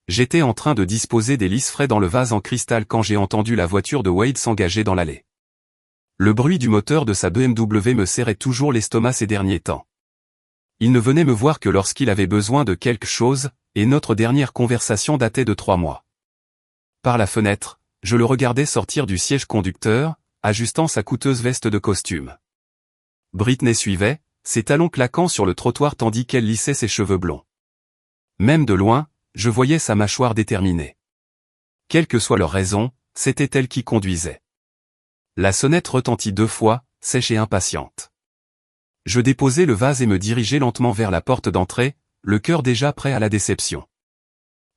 J'étais en train de disposer des lys frais dans le vase en cristal quand j'ai entendu la voiture de Wade s'engager dans l'allée. Le bruit du moteur de sa BMW me serrait toujours l'estomac ces derniers temps. Il ne venait me voir que lorsqu'il avait besoin de quelque chose, et notre dernière conversation datait de 3 mois. Par la fenêtre, je le regardais sortir du siège conducteur, ajustant sa coûteuse veste de costume. Britney suivait, ses talons claquant sur le trottoir tandis qu'elle lissait ses cheveux blonds. Même de loin, je voyais sa mâchoire déterminée. Quelle que soit leur raison, c'était elle qui conduisait. La sonnette retentit 2 fois, sèche et impatiente. Je déposai le vase et me dirigeai lentement vers la porte d'entrée, le cœur déjà prêt à la déception.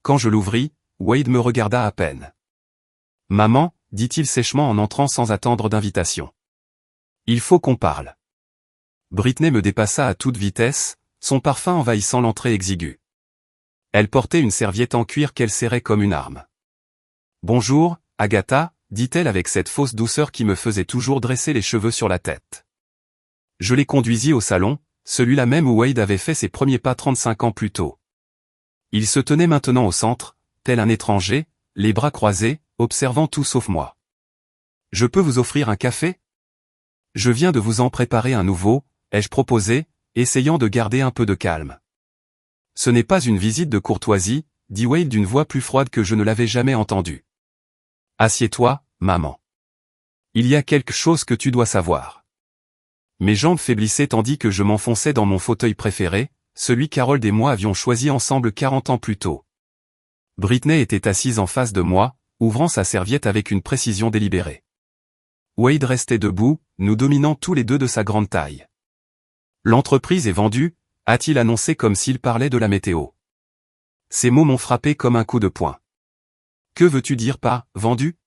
Quand je l'ouvris, Wade me regarda à peine. « Maman », dit-il sèchement en entrant sans attendre d'invitation. « Il faut qu'on parle. » Britney me dépassa à toute vitesse, son parfum envahissant l'entrée exiguë. Elle portait une serviette en cuir qu'elle serrait comme une arme. « Bonjour, Agatha », dit-elle avec cette fausse douceur qui me faisait toujours dresser les cheveux sur la tête. Je les conduisis au salon, celui-là même où Wade avait fait ses premiers pas 35 ans plus tôt. Il se tenait maintenant au centre, tel un étranger, les bras croisés, observant tout sauf moi. « Je peux vous offrir un café ? Je viens de vous en préparer un nouveau, ai-je proposé, essayant de garder un peu de calme. « Ce n'est pas une visite de courtoisie, dit Wade d'une voix plus froide que je ne l'avais jamais entendue. « Assieds-toi, maman. Il y a quelque chose que tu dois savoir. » Mes jambes faiblissaient tandis que je m'enfonçais dans mon fauteuil préféré, celui qu'Harold et moi avions choisi ensemble 40 ans plus tôt. Britney était assise en face de moi, ouvrant sa serviette avec une précision délibérée. Wade restait debout, nous dominant tous les deux de sa grande taille. « L'entreprise est vendue », a-t-il annoncé comme s'il parlait de la météo. Ces mots m'ont frappé comme un coup de poing. « Que veux-tu dire par « vendu » ?»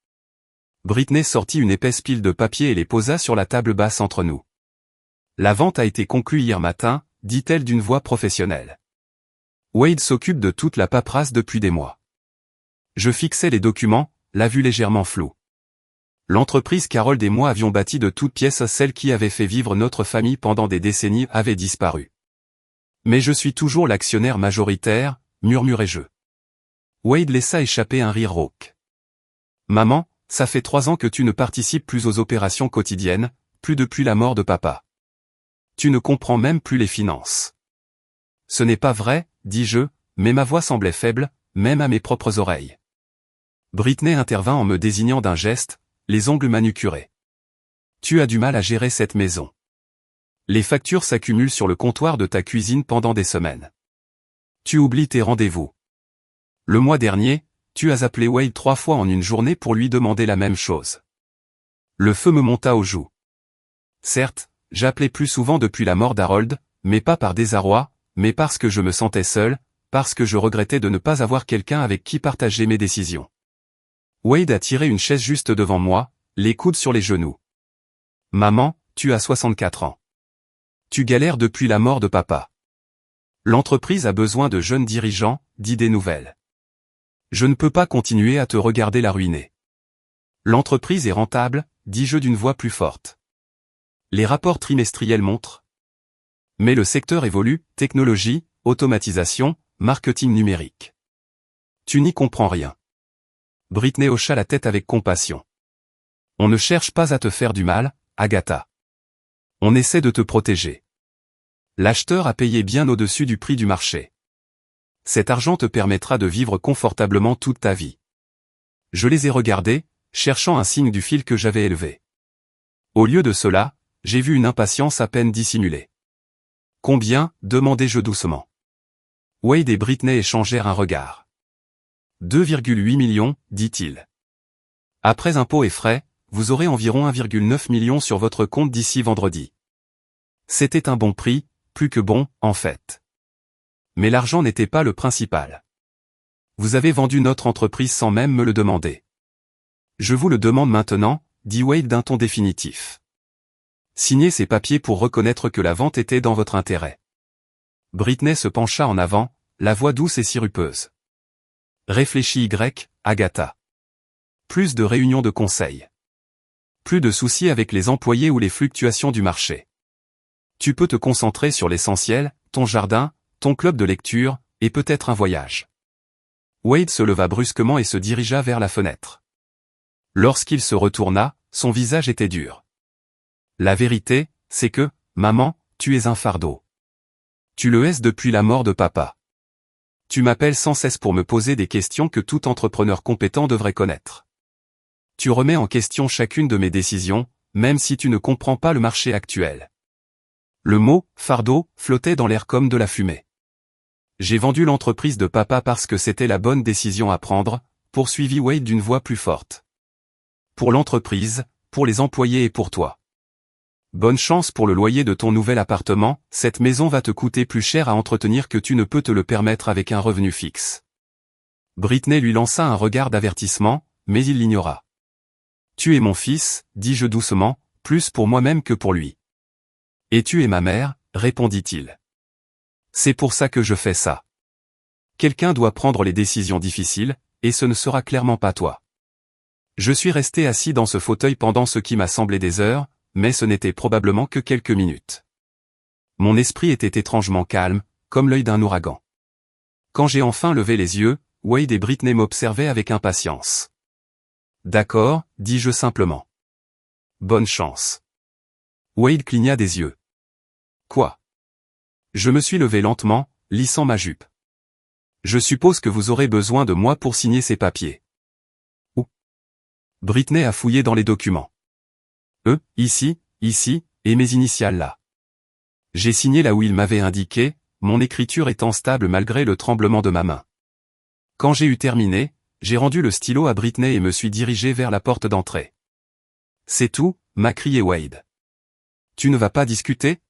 Britney sortit une épaisse pile de papiers et les posa sur la table basse entre nous. « La vente a été conclue hier matin », dit-elle d'une voix professionnelle. Wade s'occupe de toute la paperasse depuis des mois. Je fixais les documents, la vue légèrement floue. L'entreprise qu'Harold et moi avions bâtie de toutes pièces, celle qui avait fait vivre notre famille pendant des décennies, avait disparu. Mais je suis toujours l'actionnaire majoritaire, murmurai-je. Wade laissa échapper un rire rauque. Maman, ça fait 3 ans que tu ne participes plus aux opérations quotidiennes, plus depuis la mort de papa. Tu ne comprends même plus les finances. Ce n'est pas vrai, dis-je, mais ma voix semblait faible, même à mes propres oreilles. Britney intervint en me désignant d'un geste, les ongles manucurés. Tu as du mal à gérer cette maison. Les factures s'accumulent sur le comptoir de ta cuisine pendant des semaines. Tu oublies tes rendez-vous. Le mois dernier, tu as appelé Wade 3 fois en une journée pour lui demander la même chose. Le feu me monta aux joues. Certes, j'appelais plus souvent depuis la mort d'Harold, mais pas par désarroi, mais parce que je me sentais seul, parce que je regrettais de ne pas avoir quelqu'un avec qui partager mes décisions. Wade a tiré une chaise juste devant moi, les coudes sur les genoux. Maman, tu as 64 ans. Tu galères depuis la mort de papa. L'entreprise a besoin de jeunes dirigeants, d'idées nouvelles. Je ne peux pas continuer à te regarder la ruiner. L'entreprise est rentable, dis-je d'une voix plus forte. Les rapports trimestriels montrent. Mais le secteur évolue, technologie, automatisation, marketing numérique. Tu n'y comprends rien. Britney hocha la tête avec compassion. On ne cherche pas à te faire du mal, Agatha. On essaie de te protéger. L'acheteur a payé bien au-dessus du prix du marché. Cet argent te permettra de vivre confortablement toute ta vie. Je les ai regardés, cherchant un signe du fil que j'avais élevé. Au lieu de cela, j'ai vu une impatience à peine dissimulée. Combien, demandai-je doucement. Wade et Britney échangèrent un regard. 2,8 millions, dit-il. Après impôts et frais, vous aurez environ 1,9 million sur votre compte d'ici vendredi. C'était un bon prix, plus que bon, en fait. Mais l'argent n'était pas le principal. Vous avez vendu notre entreprise sans même me le demander. Je vous le demande maintenant, dit Wade d'un ton définitif. Signez ces papiers pour reconnaître que la vente était dans votre intérêt. Britney se pencha en avant, la voix douce et sirupeuse. Réfléchis Agatha. Plus de réunions de conseil. Plus de soucis avec les employés ou les fluctuations du marché. Tu peux te concentrer sur l'essentiel, ton jardin, ton club de lecture, et peut-être un voyage. Wade se leva brusquement et se dirigea vers la fenêtre. Lorsqu'il se retourna, son visage était dur. La vérité, c'est que, maman, tu es un fardeau. Tu le es depuis la mort de papa. Tu m'appelles sans cesse pour me poser des questions que tout entrepreneur compétent devrait connaître. Tu remets en question chacune de mes décisions, même si tu ne comprends pas le marché actuel. Le mot « fardeau » flottait dans l'air comme de la fumée. J'ai vendu l'entreprise de papa parce que c'était la bonne décision à prendre, poursuivit Wade d'une voix plus forte. Pour l'entreprise, pour les employés et pour toi. Bonne chance pour le loyer de ton nouvel appartement, cette maison va te coûter plus cher à entretenir que tu ne peux te le permettre avec un revenu fixe. Britney lui lança un regard d'avertissement, mais il l'ignora. Tu es mon fils, dis-je doucement, plus pour moi-même que pour lui. Et tu es ma mère, répondit-il. C'est pour ça que je fais ça. Quelqu'un doit prendre les décisions difficiles, et ce ne sera clairement pas toi. Je suis resté assis dans ce fauteuil pendant ce qui m'a semblé des heures, mais ce n'était probablement que quelques minutes. Mon esprit était étrangement calme, comme l'œil d'un ouragan. Quand j'ai enfin levé les yeux, Wade et Britney m'observaient avec impatience. D'accord, dis-je simplement. Bonne chance. Wade cligna des yeux. Quoi? Je me suis levé lentement, lissant ma jupe. Je suppose que vous aurez besoin de moi pour signer ces papiers. Où? Britney a fouillé dans les documents. Ici, et mes initiales là. J'ai signé là où il m'avait indiqué, mon écriture étant stable malgré le tremblement de ma main. Quand j'ai eu terminé, j'ai rendu le stylo à Britney et me suis dirigé vers la porte d'entrée. C'est tout, m'a crié Wade. Tu ne vas pas discuter?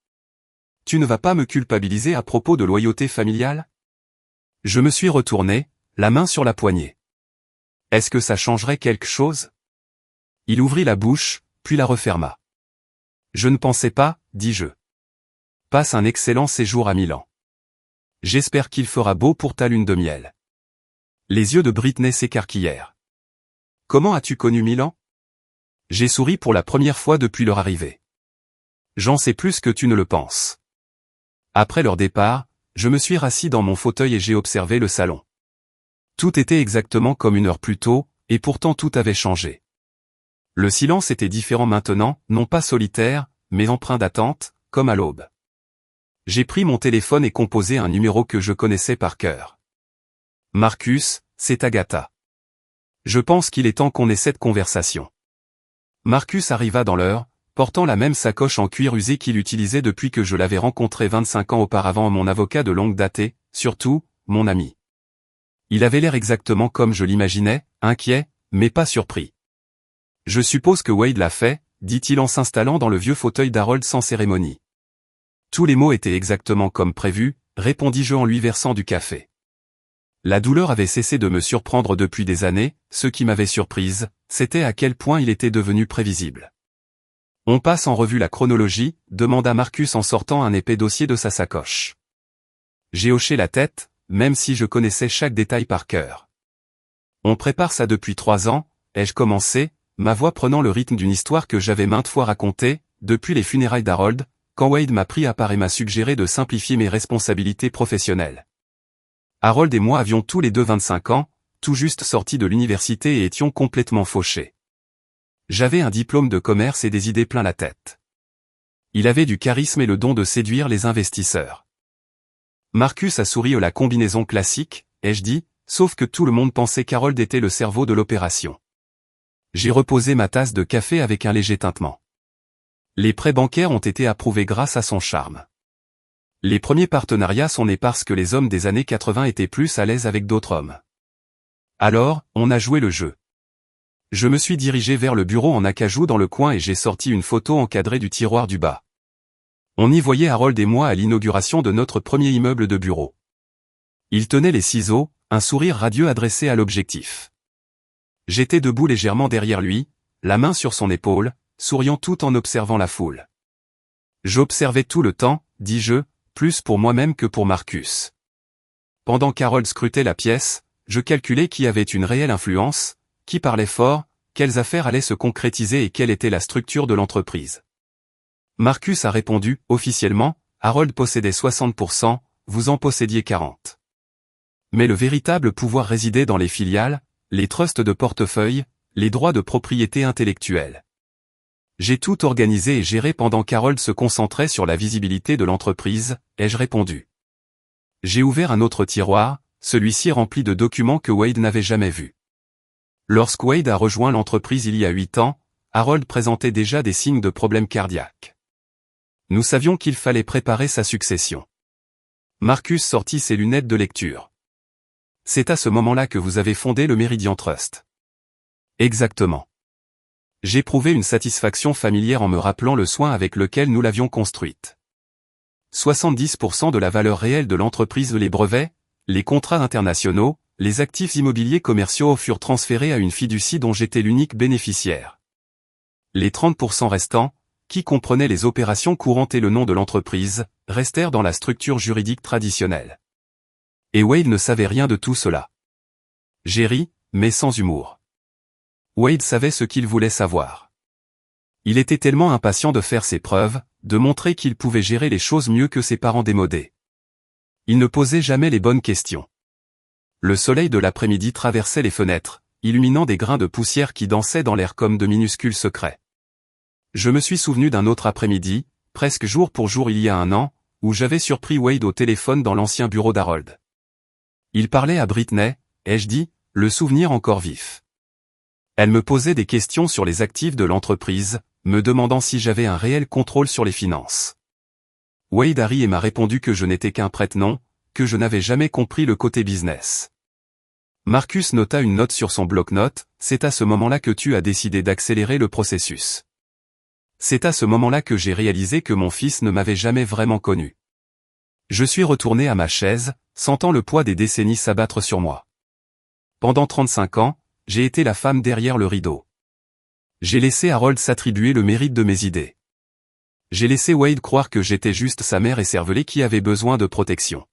Tu ne vas pas me culpabiliser à propos de loyauté familiale? Je me suis retourné, la main sur la poignée. Est-ce que ça changerait quelque chose? Il ouvrit la bouche, puis la referma. Je ne pensais pas, dis-je. Passe un excellent séjour à Milan. J'espère qu'il fera beau pour ta lune de miel. Les yeux de Britney s'écarquillèrent. Comment as-tu connu Milan? J'ai souri pour la première fois depuis leur arrivée. J'en sais plus que tu ne le penses. Après leur départ, je me suis rassis dans mon fauteuil et j'ai observé le salon. Tout était exactement comme une heure plus tôt, et pourtant tout avait changé. Le silence était différent maintenant, non pas solitaire, mais empreint d'attente, comme à l'aube. J'ai pris mon téléphone et composé un numéro que je connaissais par cœur. Marcus, c'est Agatha. Je pense qu'il est temps qu'on ait cette conversation. Marcus arriva dans l'heure, portant la même sacoche en cuir usé qu'il utilisait depuis que je l'avais rencontré 25 ans auparavant, mon avocat de longue date et, surtout, mon ami. Il avait l'air exactement comme je l'imaginais, inquiet, mais pas surpris. Je suppose que Wade l'a fait, dit-il en s'installant dans le vieux fauteuil d'Harold sans cérémonie. Tous les mots étaient exactement comme prévu, répondis-je en lui versant du café. La douleur avait cessé de me surprendre depuis des années, ce qui m'avait surprise, c'était à quel point il était devenu prévisible. On passe en revue la chronologie, demanda Marcus en sortant un épais dossier de sa sacoche. J'ai hoché la tête, même si je connaissais chaque détail par cœur. On prépare ça depuis 3 ans, ai-je commencé, ma voix prenant le rythme d'une histoire que j'avais maintes fois racontée, depuis les funérailles d'Harold, quand Wade m'a pris à part et m'a suggéré de simplifier mes responsabilités professionnelles. Harold et moi avions tous les deux 25 ans, tout juste sortis de l'université et étions complètement fauchés. J'avais un diplôme de commerce et des idées plein la tête. Il avait du charisme et le don de séduire les investisseurs. Marcus a souri à la combinaison classique, ai-je dit, sauf que tout le monde pensait qu'Harold était le cerveau de l'opération. J'ai reposé ma tasse de café avec un léger tintement. Les prêts bancaires ont été approuvés grâce à son charme. Les premiers partenariats sont nés parce que les hommes des années 80 étaient plus à l'aise avec d'autres hommes. Alors, on a joué le jeu. Je me suis dirigé vers le bureau en acajou dans le coin et j'ai sorti une photo encadrée du tiroir du bas. On y voyait Harold et moi à l'inauguration de notre premier immeuble de bureau. Il tenait les ciseaux, un sourire radieux adressé à l'objectif. J'étais debout légèrement derrière lui, la main sur son épaule, souriant tout en observant la foule. J'observais tout le temps, dis-je, plus pour moi-même que pour Marcus. Pendant qu'Harold scrutait la pièce, je calculais qui avait une réelle influence, qui parlait fort, quelles affaires allaient se concrétiser et quelle était la structure de l'entreprise. Marcus a répondu, officiellement, Harold possédait 60%, vous en possédiez 40%. Mais le véritable pouvoir résidait dans les filiales, les trusts de portefeuille, les droits de propriété intellectuelle. J'ai tout organisé et géré pendant qu'Harold se concentrait sur la visibilité de l'entreprise, ai-je répondu. J'ai ouvert un autre tiroir, celui-ci rempli de documents que Wade n'avait jamais vus. Lorsque Wade a rejoint l'entreprise il y a 8 ans, Harold présentait déjà des signes de problèmes cardiaques. Nous savions qu'il fallait préparer sa succession. Marcus sortit ses lunettes de lecture. C'est à ce moment-là que vous avez fondé le Meridian Trust. Exactement. J'éprouvais une satisfaction familière en me rappelant le soin avec lequel nous l'avions construite. 70% de la valeur réelle de l'entreprise, les brevets, les contrats internationaux, les actifs immobiliers commerciaux furent transférés à une fiducie dont j'étais l'unique bénéficiaire. Les 30% restants, qui comprenaient les opérations courantes et le nom de l'entreprise, restèrent dans la structure juridique traditionnelle. Et Wade ne savait rien de tout cela. J'ai ri, mais sans humour. Wade savait ce qu'il voulait savoir. Il était tellement impatient de faire ses preuves, de montrer qu'il pouvait gérer les choses mieux que ses parents démodés. Il ne posait jamais les bonnes questions. Le soleil de l'après-midi traversait les fenêtres, illuminant des grains de poussière qui dansaient dans l'air comme de minuscules secrets. Je me suis souvenu d'un autre après-midi, presque jour pour jour il y a un an, où j'avais surpris Wade au téléphone dans l'ancien bureau d'Harold. Il parlait à Britney, ai-je dit, le souvenir encore vif. Elle me posait des questions sur les actifs de l'entreprise, me demandant si j'avais un réel contrôle sur les finances. Wade a ri et m'a répondu que je n'étais qu'un prête-nom, que je n'avais jamais compris le côté business. Marcus nota une note sur son bloc-notes, c'est à ce moment-là que tu as décidé d'accélérer le processus. C'est à ce moment-là que j'ai réalisé que mon fils ne m'avait jamais vraiment connu. Je suis retourné à ma chaise, sentant le poids des décennies s'abattre sur moi. Pendant 35 ans, j'ai été la femme derrière le rideau. J'ai laissé Harold s'attribuer le mérite de mes idées. J'ai laissé Wade croire que j'étais juste sa mère écervelée qui avait besoin de protection.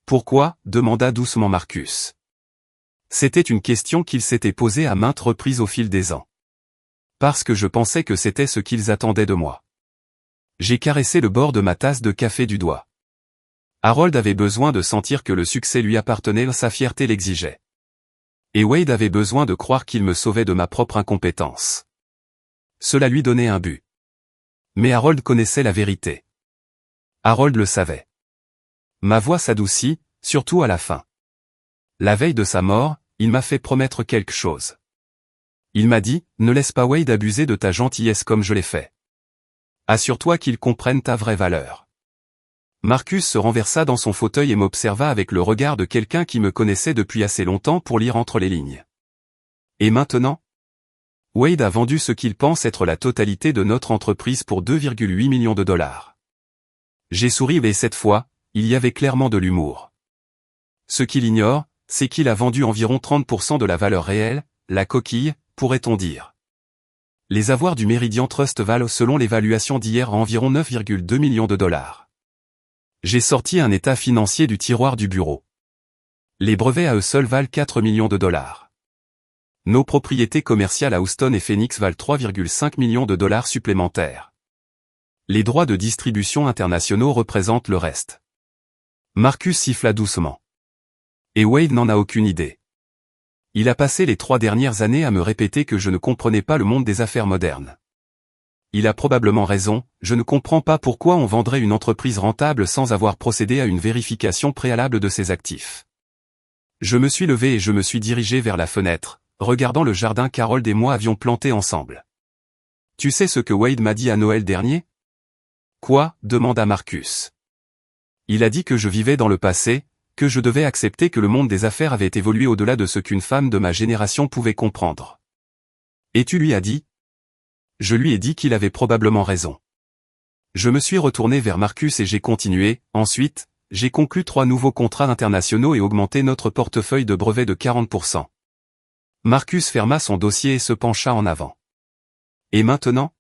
Pourquoi ? Demanda doucement Marcus. C'était une question qu'il s'était posée à maintes reprises au fil des ans. Parce que je pensais que c'était ce qu'ils attendaient de moi. J'ai caressé le bord de ma tasse de café du doigt. Harold avait besoin de sentir que le succès lui appartenait, sa fierté l'exigeait. Et Wade avait besoin de croire qu'il me sauvait de ma propre incompétence. Cela lui donnait un but. Mais Harold connaissait la vérité. Harold le savait. Ma voix s'adoucit, surtout à la fin. La veille de sa mort, il m'a fait promettre quelque chose. Il m'a dit, ne laisse pas Wade abuser de ta gentillesse comme je l'ai fait. Assure-toi qu'il comprenne ta vraie valeur. Marcus se renversa dans son fauteuil et m'observa avec le regard de quelqu'un qui me connaissait depuis assez longtemps pour lire entre les lignes. Et maintenant ? Wade a vendu ce qu'il pense être la totalité de notre entreprise pour 2,8 millions de dollars. J'ai souri et cette fois, il y avait clairement de l'humour. Ce qu'il ignore, c'est qu'il a vendu environ 30% de la valeur réelle, la coquille, pourrait-on dire. Les avoirs du Meridian Trust valent selon l'évaluation d'hier environ 9,2 millions de dollars. J'ai sorti un état financier du tiroir du bureau. Les brevets à eux seuls valent 4 millions de dollars. Nos propriétés commerciales à Houston et Phoenix valent 3,5 millions de dollars supplémentaires. Les droits de distribution internationaux représentent le reste. Marcus siffla doucement. Et Wade n'en a aucune idée. Il a passé les 3 dernières années à me répéter que je ne comprenais pas le monde des affaires modernes. Il a probablement raison, je ne comprends pas pourquoi on vendrait une entreprise rentable sans avoir procédé à une vérification préalable de ses actifs. Je me suis levé et je me suis dirigé vers la fenêtre, regardant le jardin qu'Harold et moi avions planté ensemble. Tu sais ce que Wade m'a dit à Noël dernier ? Quoi ? Demanda Marcus. Il a dit que je vivais dans le passé, que je devais accepter que le monde des affaires avait évolué au-delà de ce qu'une femme de ma génération pouvait comprendre. Et tu lui as dit ? Je lui ai dit qu'il avait probablement raison. Je me suis retourné vers Marcus et j'ai continué, ensuite, j'ai conclu 3 nouveaux contrats internationaux et augmenté notre portefeuille de brevets de 40%. Marcus ferma son dossier et se pencha en avant. Et maintenant ?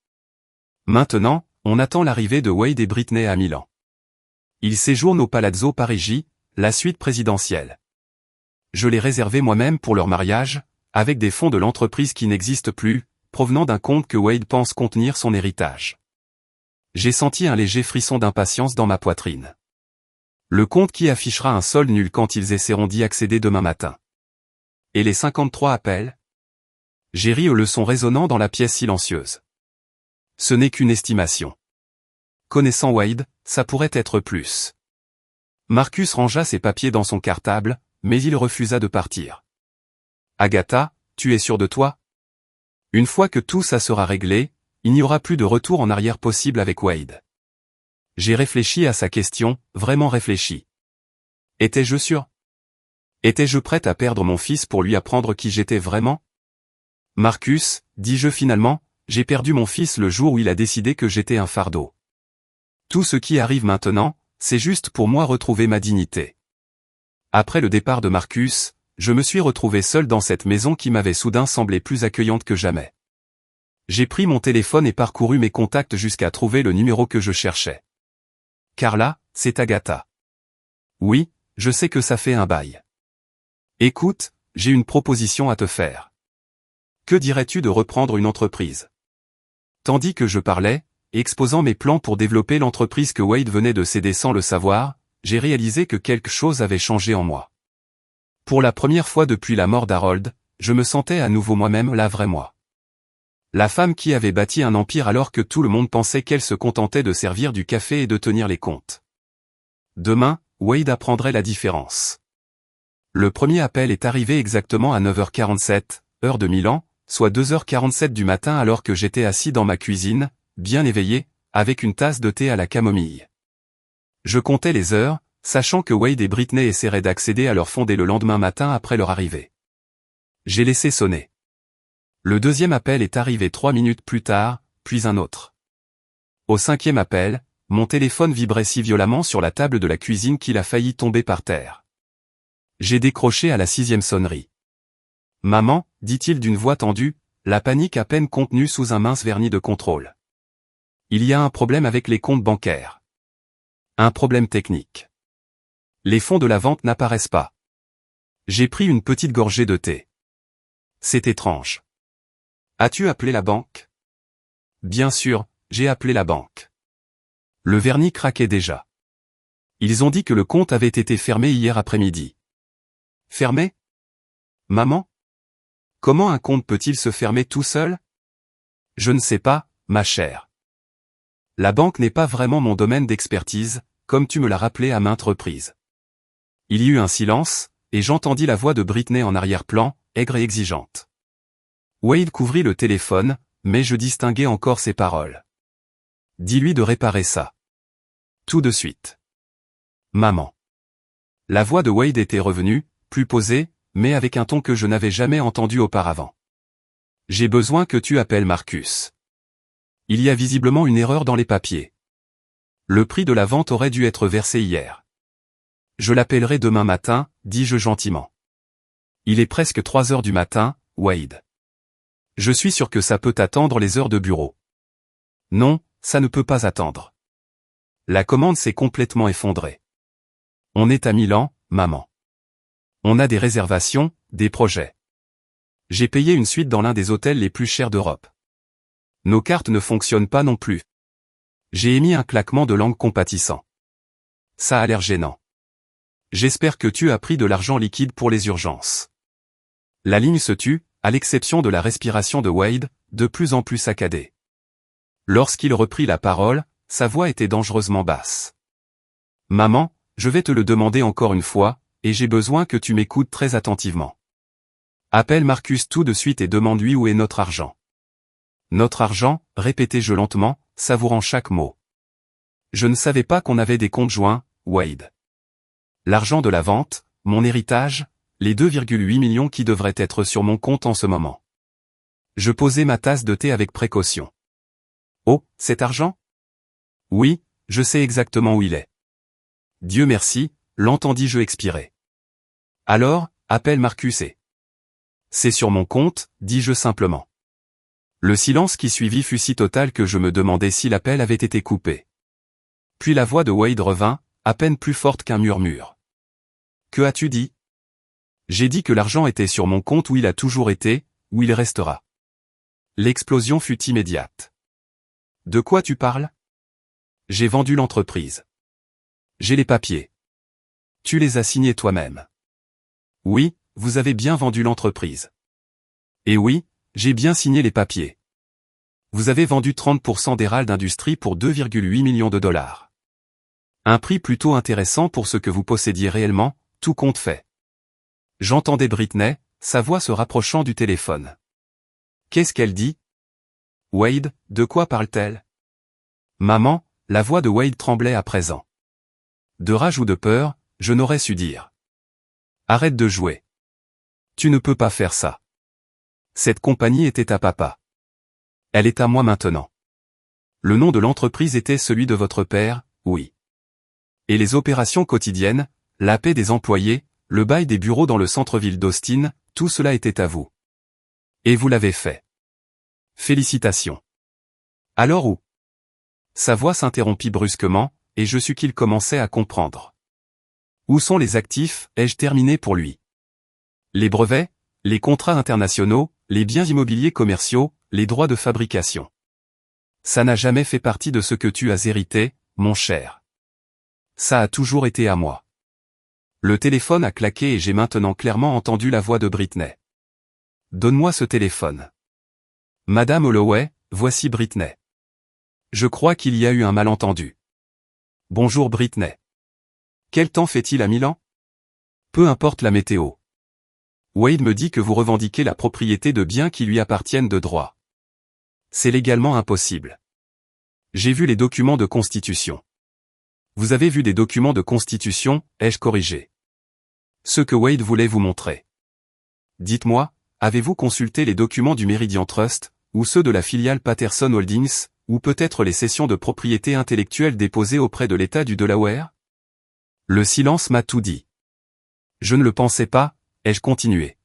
Maintenant, on attend l'arrivée de Wade et Britney à Milan. Ils séjournent au Palazzo Parigi, la suite présidentielle. Je l'ai réservé moi-même pour leur mariage, avec des fonds de l'entreprise qui n'existent plus, provenant d'un compte que Wade pense contenir son héritage. J'ai senti un léger frisson d'impatience dans ma poitrine. Le compte qui affichera un solde nul quand ils essaieront d'y accéder demain matin. Et les 53 appels? J'ai ri aux leçons résonnant dans la pièce silencieuse. Ce n'est qu'une estimation. Connaissant Wade, ça pourrait être plus. Marcus rangea ses papiers dans son cartable, mais il refusa de partir. Agatha, tu es sûre de toi? Une fois que tout ça sera réglé, il n'y aura plus de retour en arrière possible avec Wade. J'ai réfléchi à sa question, vraiment réfléchi. Étais-je sûr? Étais-je prête à perdre mon fils pour lui apprendre qui j'étais vraiment? Marcus, dis-je finalement, j'ai perdu mon fils le jour où il a décidé que j'étais un fardeau. Tout ce qui arrive maintenant, c'est juste pour moi retrouver ma dignité. Après le départ de Marcus, je me suis retrouvé seul dans cette maison qui m'avait soudain semblé plus accueillante que jamais. J'ai pris mon téléphone et parcouru mes contacts jusqu'à trouver le numéro que je cherchais. Carla, c'est Agatha. Oui, je sais que ça fait un bail. Écoute, j'ai une proposition à te faire. Que dirais-tu de reprendre une entreprise? Tandis que je parlais, exposant mes plans pour développer l'entreprise que Wade venait de céder sans le savoir, j'ai réalisé que quelque chose avait changé en moi. Pour la première fois depuis la mort d'Harold, je me sentais à nouveau moi-même, la vraie moi. La femme qui avait bâti un empire alors que tout le monde pensait qu'elle se contentait de servir du café et de tenir les comptes. Demain, Wade apprendrait la différence. Le premier appel est arrivé exactement à 9h47, heure de Milan, soit 2h47 du matin alors que j'étais assis dans ma cuisine, bien éveillé, avec une tasse de thé à la camomille. Je comptais les heures, sachant que Wade et Britney essaieraient d'accéder à leur fondé le lendemain matin après leur arrivée. J'ai laissé sonner. Le deuxième appel est arrivé 3 minutes plus tard, puis un autre. Au cinquième appel, mon téléphone vibrait si violemment sur la table de la cuisine qu'il a failli tomber par terre. J'ai décroché à la 6e sonnerie. « Maman », dit-il d'une voix tendue, la panique à peine contenue sous un mince vernis de contrôle. Il y a un problème avec les comptes bancaires. Un problème technique. Les fonds de la vente n'apparaissent pas. J'ai pris une petite gorgée de thé. C'est étrange. As-tu appelé la banque? Bien sûr, j'ai appelé la banque. Le vernis craquait déjà. Ils ont dit que le compte avait été fermé hier après-midi. Fermé? Maman? Comment un compte peut-il se fermer tout seul? Je ne sais pas, ma chère. La banque n'est pas vraiment mon domaine d'expertise, comme tu me l'as rappelé à maintes reprises. Il y eut un silence, et j'entendis la voix de Britney en arrière-plan, aigre et exigeante. Wade couvrit le téléphone, mais je distinguais encore ses paroles. Dis-lui de réparer ça. Tout de suite. Maman. La voix de Wade était revenue, plus posée, mais avec un ton que je n'avais jamais entendu auparavant. J'ai besoin que tu appelles Marcus. Il y a visiblement une erreur dans les papiers. Le prix de la vente aurait dû être versé hier. Je l'appellerai demain matin, dis-je gentiment. Il est presque 3 heures du matin, Wade. Je suis sûr que ça peut attendre les heures de bureau. Non, ça ne peut pas attendre. La commande s'est complètement effondrée. On est à Milan, maman. On a des réservations, des projets. J'ai payé une suite dans l'un des hôtels les plus chers d'Europe. Nos cartes ne fonctionnent pas non plus. J'ai émis un claquement de langue compatissant. Ça a l'air gênant. J'espère que tu as pris de l'argent liquide pour les urgences. La ligne se tut, à l'exception de la respiration de Wade, de plus en plus saccadée. Lorsqu'il reprit la parole, sa voix était dangereusement basse. Maman, je vais te le demander encore une fois, et j'ai besoin que tu m'écoutes très attentivement. Appelle Marcus tout de suite et demande-lui où est notre argent. Notre argent, répétai-je lentement, savourant chaque mot. Je ne savais pas qu'on avait des comptes joints, Wade. L'argent de la vente, mon héritage, les 2,8 millions qui devraient être sur mon compte en ce moment. Je posai ma tasse de thé avec précaution. Oh, cet argent? Oui, je sais exactement où il est. Dieu merci, l'entendis-je expirer. Alors, appelle Marcus et... C'est sur mon compte, dis-je simplement. Le silence qui suivit fut si total que je me demandais si l'appel avait été coupé. Puis la voix de Wade revint, à peine plus forte qu'un murmure. Que as-tu dit? J'ai dit que l'argent était sur mon compte où il a toujours été, où il restera. L'explosion fut immédiate. De quoi tu parles? J'ai vendu l'entreprise. J'ai les papiers. Tu les as signés toi-même. Oui, vous avez bien vendu l'entreprise. Et oui, j'ai bien signé les papiers. Vous avez vendu 30% d'Herald Industries pour 2,8 millions de dollars. Un prix plutôt intéressant pour ce que vous possédiez réellement, tout compte fait. J'entendais Britney, sa voix se rapprochant du téléphone. Qu'est-ce qu'elle dit? Wade, de quoi parle-t-elle? Maman, la voix de Wade tremblait à présent. De rage ou de peur, je n'aurais su dire. Arrête de jouer. Tu ne peux pas faire ça. Cette compagnie était à papa. Elle est à moi maintenant. Le nom de l'entreprise était celui de votre père, oui. Et les opérations quotidiennes, la paie des employés, le bail des bureaux dans le centre-ville d'Austin, tout cela était à vous. Et vous l'avez fait. Félicitations. Alors où? Sa voix s'interrompit brusquement, et je sus qu'il commençait à comprendre. Où sont les actifs, ai-je terminé pour lui. Les brevets, les contrats internationaux, les biens immobiliers commerciaux, les droits de fabrication. Ça n'a jamais fait partie de ce que tu as hérité, mon cher. Ça a toujours été à moi. Le téléphone a claqué et j'ai maintenant clairement entendu la voix de Britney. Donne-moi ce téléphone. Madame Holloway, voici Britney. Je crois qu'il y a eu un malentendu. Bonjour Britney. Quel temps fait-il à Milan? Peu importe la météo. Wade me dit que vous revendiquez la propriété de biens qui lui appartiennent de droit. C'est légalement impossible. J'ai vu les documents de constitution. Vous avez vu des documents de constitution, ai-je corrigé. Ce que Wade voulait vous montrer. Dites-moi, avez-vous consulté les documents du Meridian Trust, ou ceux de la filiale Patterson Holdings, ou peut-être les cessions de propriété intellectuelle déposées auprès de l'État du Delaware? Le silence m'a tout dit. Je ne le pensais pas, ai-je continué.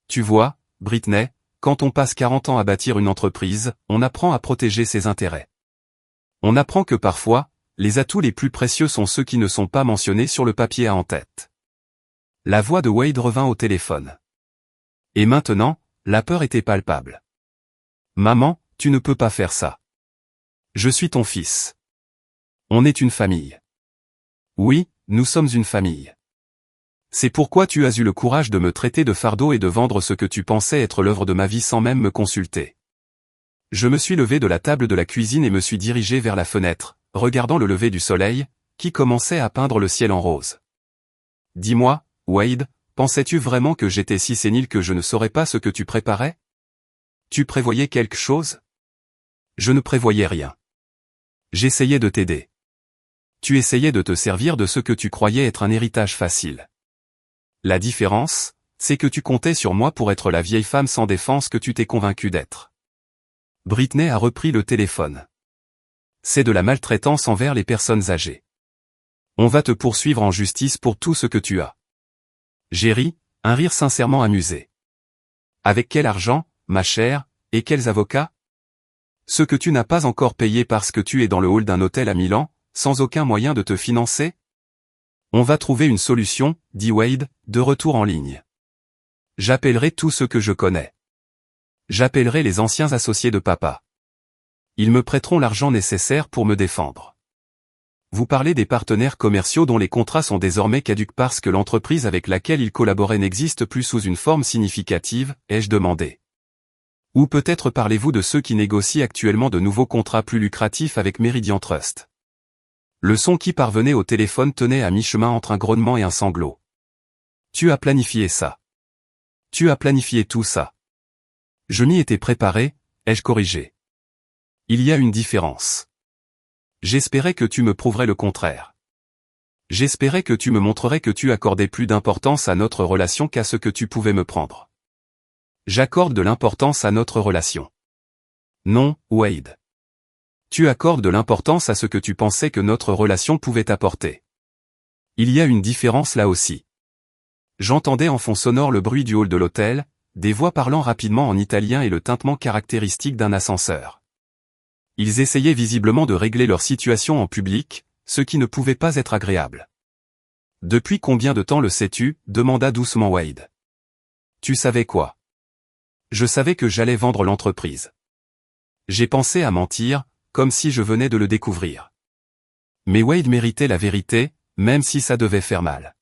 Tu vois, Britney, quand on passe 40 ans à bâtir une entreprise, on apprend à protéger ses intérêts. On apprend que parfois, les atouts les plus précieux sont ceux qui ne sont pas mentionnés sur le papier à en-tête. La voix de Wade revint au téléphone. Et maintenant, la peur était palpable. Maman, tu ne peux pas faire ça. Je suis ton fils. On est une famille. Oui, nous sommes une famille. C'est pourquoi tu as eu le courage de me traiter de fardeau et de vendre ce que tu pensais être l'œuvre de ma vie sans même me consulter. Je me suis levé de la table de la cuisine et me suis dirigé vers la fenêtre, regardant le lever du soleil, qui commençait à peindre le ciel en rose. Dis-moi, Wade, pensais-tu vraiment que j'étais si sénile que je ne saurais pas ce que tu préparais? Tu prévoyais quelque chose? Je ne prévoyais rien. J'essayais de t'aider. Tu essayais de te servir de ce que tu croyais être un héritage facile. La différence, c'est que tu comptais sur moi pour être la vieille femme sans défense que tu t'es convaincue d'être. Britney a repris le téléphone. C'est de la maltraitance envers les personnes âgées. On va te poursuivre en justice pour tout ce que tu as. J'ai ri, un rire sincèrement amusé. Avec quel argent, ma chère, et quels avocats? Ce que tu n'as pas encore payé parce que tu es dans le hall d'un hôtel à Milan, sans aucun moyen de te financer? On va trouver une solution, dit Wade, de retour en ligne. J'appellerai tous ceux que je connais. J'appellerai les anciens associés de papa. Ils me prêteront l'argent nécessaire pour me défendre. Vous parlez des partenaires commerciaux dont les contrats sont désormais caducs parce que l'entreprise avec laquelle ils collaboraient n'existe plus sous une forme significative, ai-je demandé. Ou peut-être parlez-vous de ceux qui négocient actuellement de nouveaux contrats plus lucratifs avec Meridian Trust. Le son qui parvenait au téléphone tenait à mi-chemin entre un grognement et un sanglot. Tu as planifié ça. Tu as planifié tout ça. Je m'y étais préparé, ai-je corrigé. Il y a une différence. J'espérais que tu me prouverais le contraire. J'espérais que tu me montrerais que tu accordais plus d'importance à notre relation qu'à ce que tu pouvais me prendre. J'accorde de l'importance à notre relation. Non, Wade. Tu accordes de l'importance à ce que tu pensais que notre relation pouvait apporter. Il y a une différence là aussi. J'entendais en fond sonore le bruit du hall de l'hôtel, des voix parlant rapidement en italien et le tintement caractéristique d'un ascenseur. Ils essayaient visiblement de régler leur situation en public, ce qui ne pouvait pas être agréable. Depuis combien de temps le sais-tu? Demanda doucement Wade. Tu savais quoi? Je savais que j'allais vendre l'entreprise. J'ai pensé à mentir, comme si je venais de le découvrir. Mais Wade méritait la vérité, même si ça devait faire mal.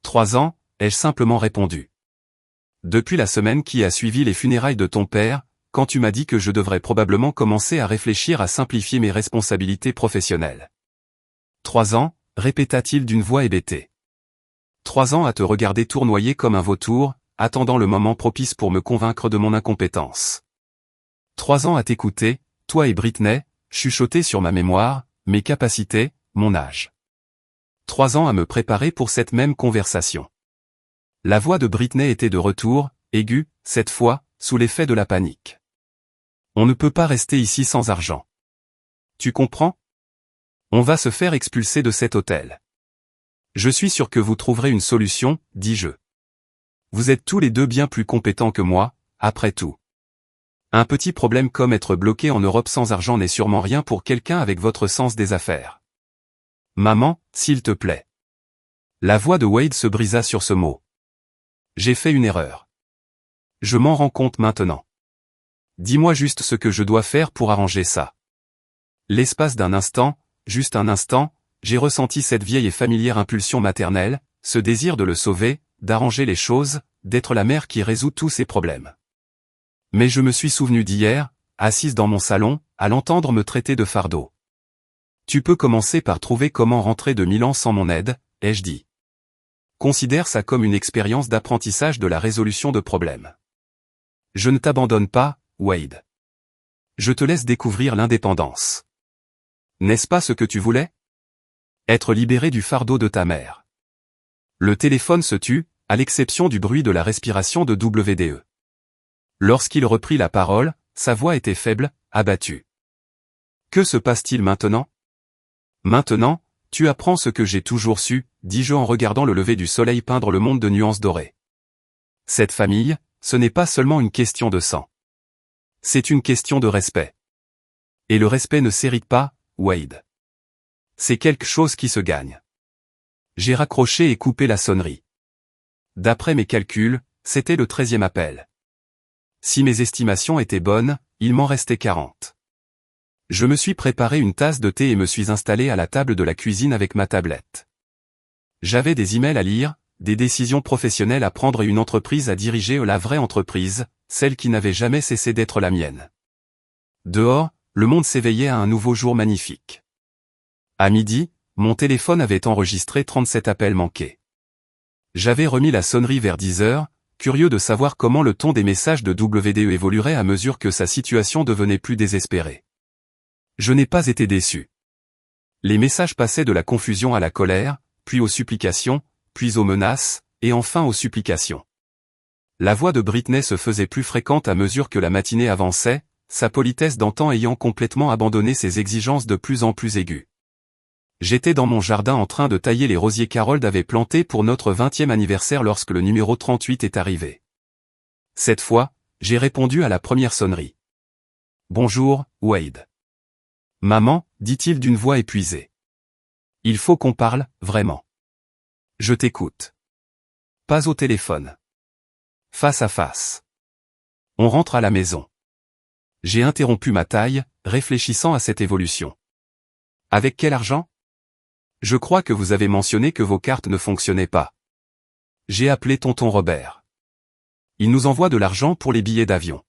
3 ans, ai-je simplement répondu. Depuis la semaine qui a suivi les funérailles de ton père, quand tu m'as dit que je devrais probablement commencer à réfléchir à simplifier mes responsabilités professionnelles. 3 ans, répéta-t-il d'une voix hébétée. 3 ans à te regarder tournoyer comme un vautour, attendant le moment propice pour me convaincre de mon incompétence. 3 ans à t'écouter, toi et Britney, chuchoter sur ma mémoire, mes capacités, mon âge. 3 ans à me préparer pour cette même conversation. La voix de Britney était de retour, aiguë, cette fois, sous l'effet de la panique. On ne peut pas rester ici sans argent. Tu comprends? On va se faire expulser de cet hôtel. Je suis sûr que vous trouverez une solution, dis-je. Vous êtes tous les deux bien plus compétents que moi, après tout. Un petit problème comme être bloqué en Europe sans argent n'est sûrement rien pour quelqu'un avec votre sens des affaires. Maman, s'il te plaît. La voix de Wade se brisa sur ce mot. J'ai fait une erreur. Je m'en rends compte maintenant. Dis-moi juste ce que je dois faire pour arranger ça. L'espace d'un instant, juste un instant, j'ai ressenti cette vieille et familière impulsion maternelle, ce désir de le sauver, d'arranger les choses, d'être la mère qui résout tous ses problèmes. Mais je me suis souvenu d'hier, assise dans mon salon, à l'entendre me traiter de fardeau. Tu peux commencer par trouver comment rentrer de Milan sans mon aide, ai-je dit. Considère ça comme une expérience d'apprentissage de la résolution de problèmes. Je ne t'abandonne pas, Wade. Je te laisse découvrir l'indépendance. N'est-ce pas ce que tu voulais? Être libéré du fardeau de ta mère. Le téléphone se tut, à l'exception du bruit de la respiration de WDE. Lorsqu'il reprit la parole, sa voix était faible, abattue. Que se passe-t-il maintenant? Maintenant, tu apprends ce que j'ai toujours su, dis-je en regardant le lever du soleil peindre le monde de nuances dorées. Cette famille, ce n'est pas seulement une question de sang. C'est une question de respect. Et le respect ne s'hérite pas, Wade. C'est quelque chose qui se gagne. J'ai raccroché et coupé la sonnerie. D'après mes calculs, c'était le 13e appel. Si mes estimations étaient bonnes, il m'en restait 40. Je me suis préparé une tasse de thé et me suis installé à la table de la cuisine avec ma tablette. J'avais des emails à lire, des décisions professionnelles à prendre et une entreprise à diriger, la vraie entreprise, celle qui n'avait jamais cessé d'être la mienne. Dehors, le monde s'éveillait à un nouveau jour magnifique. À midi, mon téléphone avait enregistré 37 appels manqués. J'avais remis la sonnerie vers 10 heures, curieux de savoir comment le ton des messages de WDE évoluerait à mesure que sa situation devenait plus désespérée. Je n'ai pas été déçu. Les messages passaient de la confusion à la colère, puis aux supplications, puis aux menaces, et enfin aux supplications. La voix de Britney se faisait plus fréquente à mesure que la matinée avançait, sa politesse d'antan ayant complètement abandonné ses exigences de plus en plus aiguës. J'étais dans mon jardin en train de tailler les rosiers qu'Harold avait plantés pour notre 20e anniversaire lorsque le numéro 38 est arrivé. Cette fois, j'ai répondu à la première sonnerie. Bonjour, Wade. Maman, dit-il d'une voix épuisée. Il faut qu'on parle, vraiment. Je t'écoute. Pas au téléphone. Face à face. On rentre à la maison. J'ai interrompu ma taille, réfléchissant à cette évolution. Avec quel argent? Je crois que vous avez mentionné que vos cartes ne fonctionnaient pas. J'ai appelé tonton Robert. Il nous envoie de l'argent pour les billets d'avion.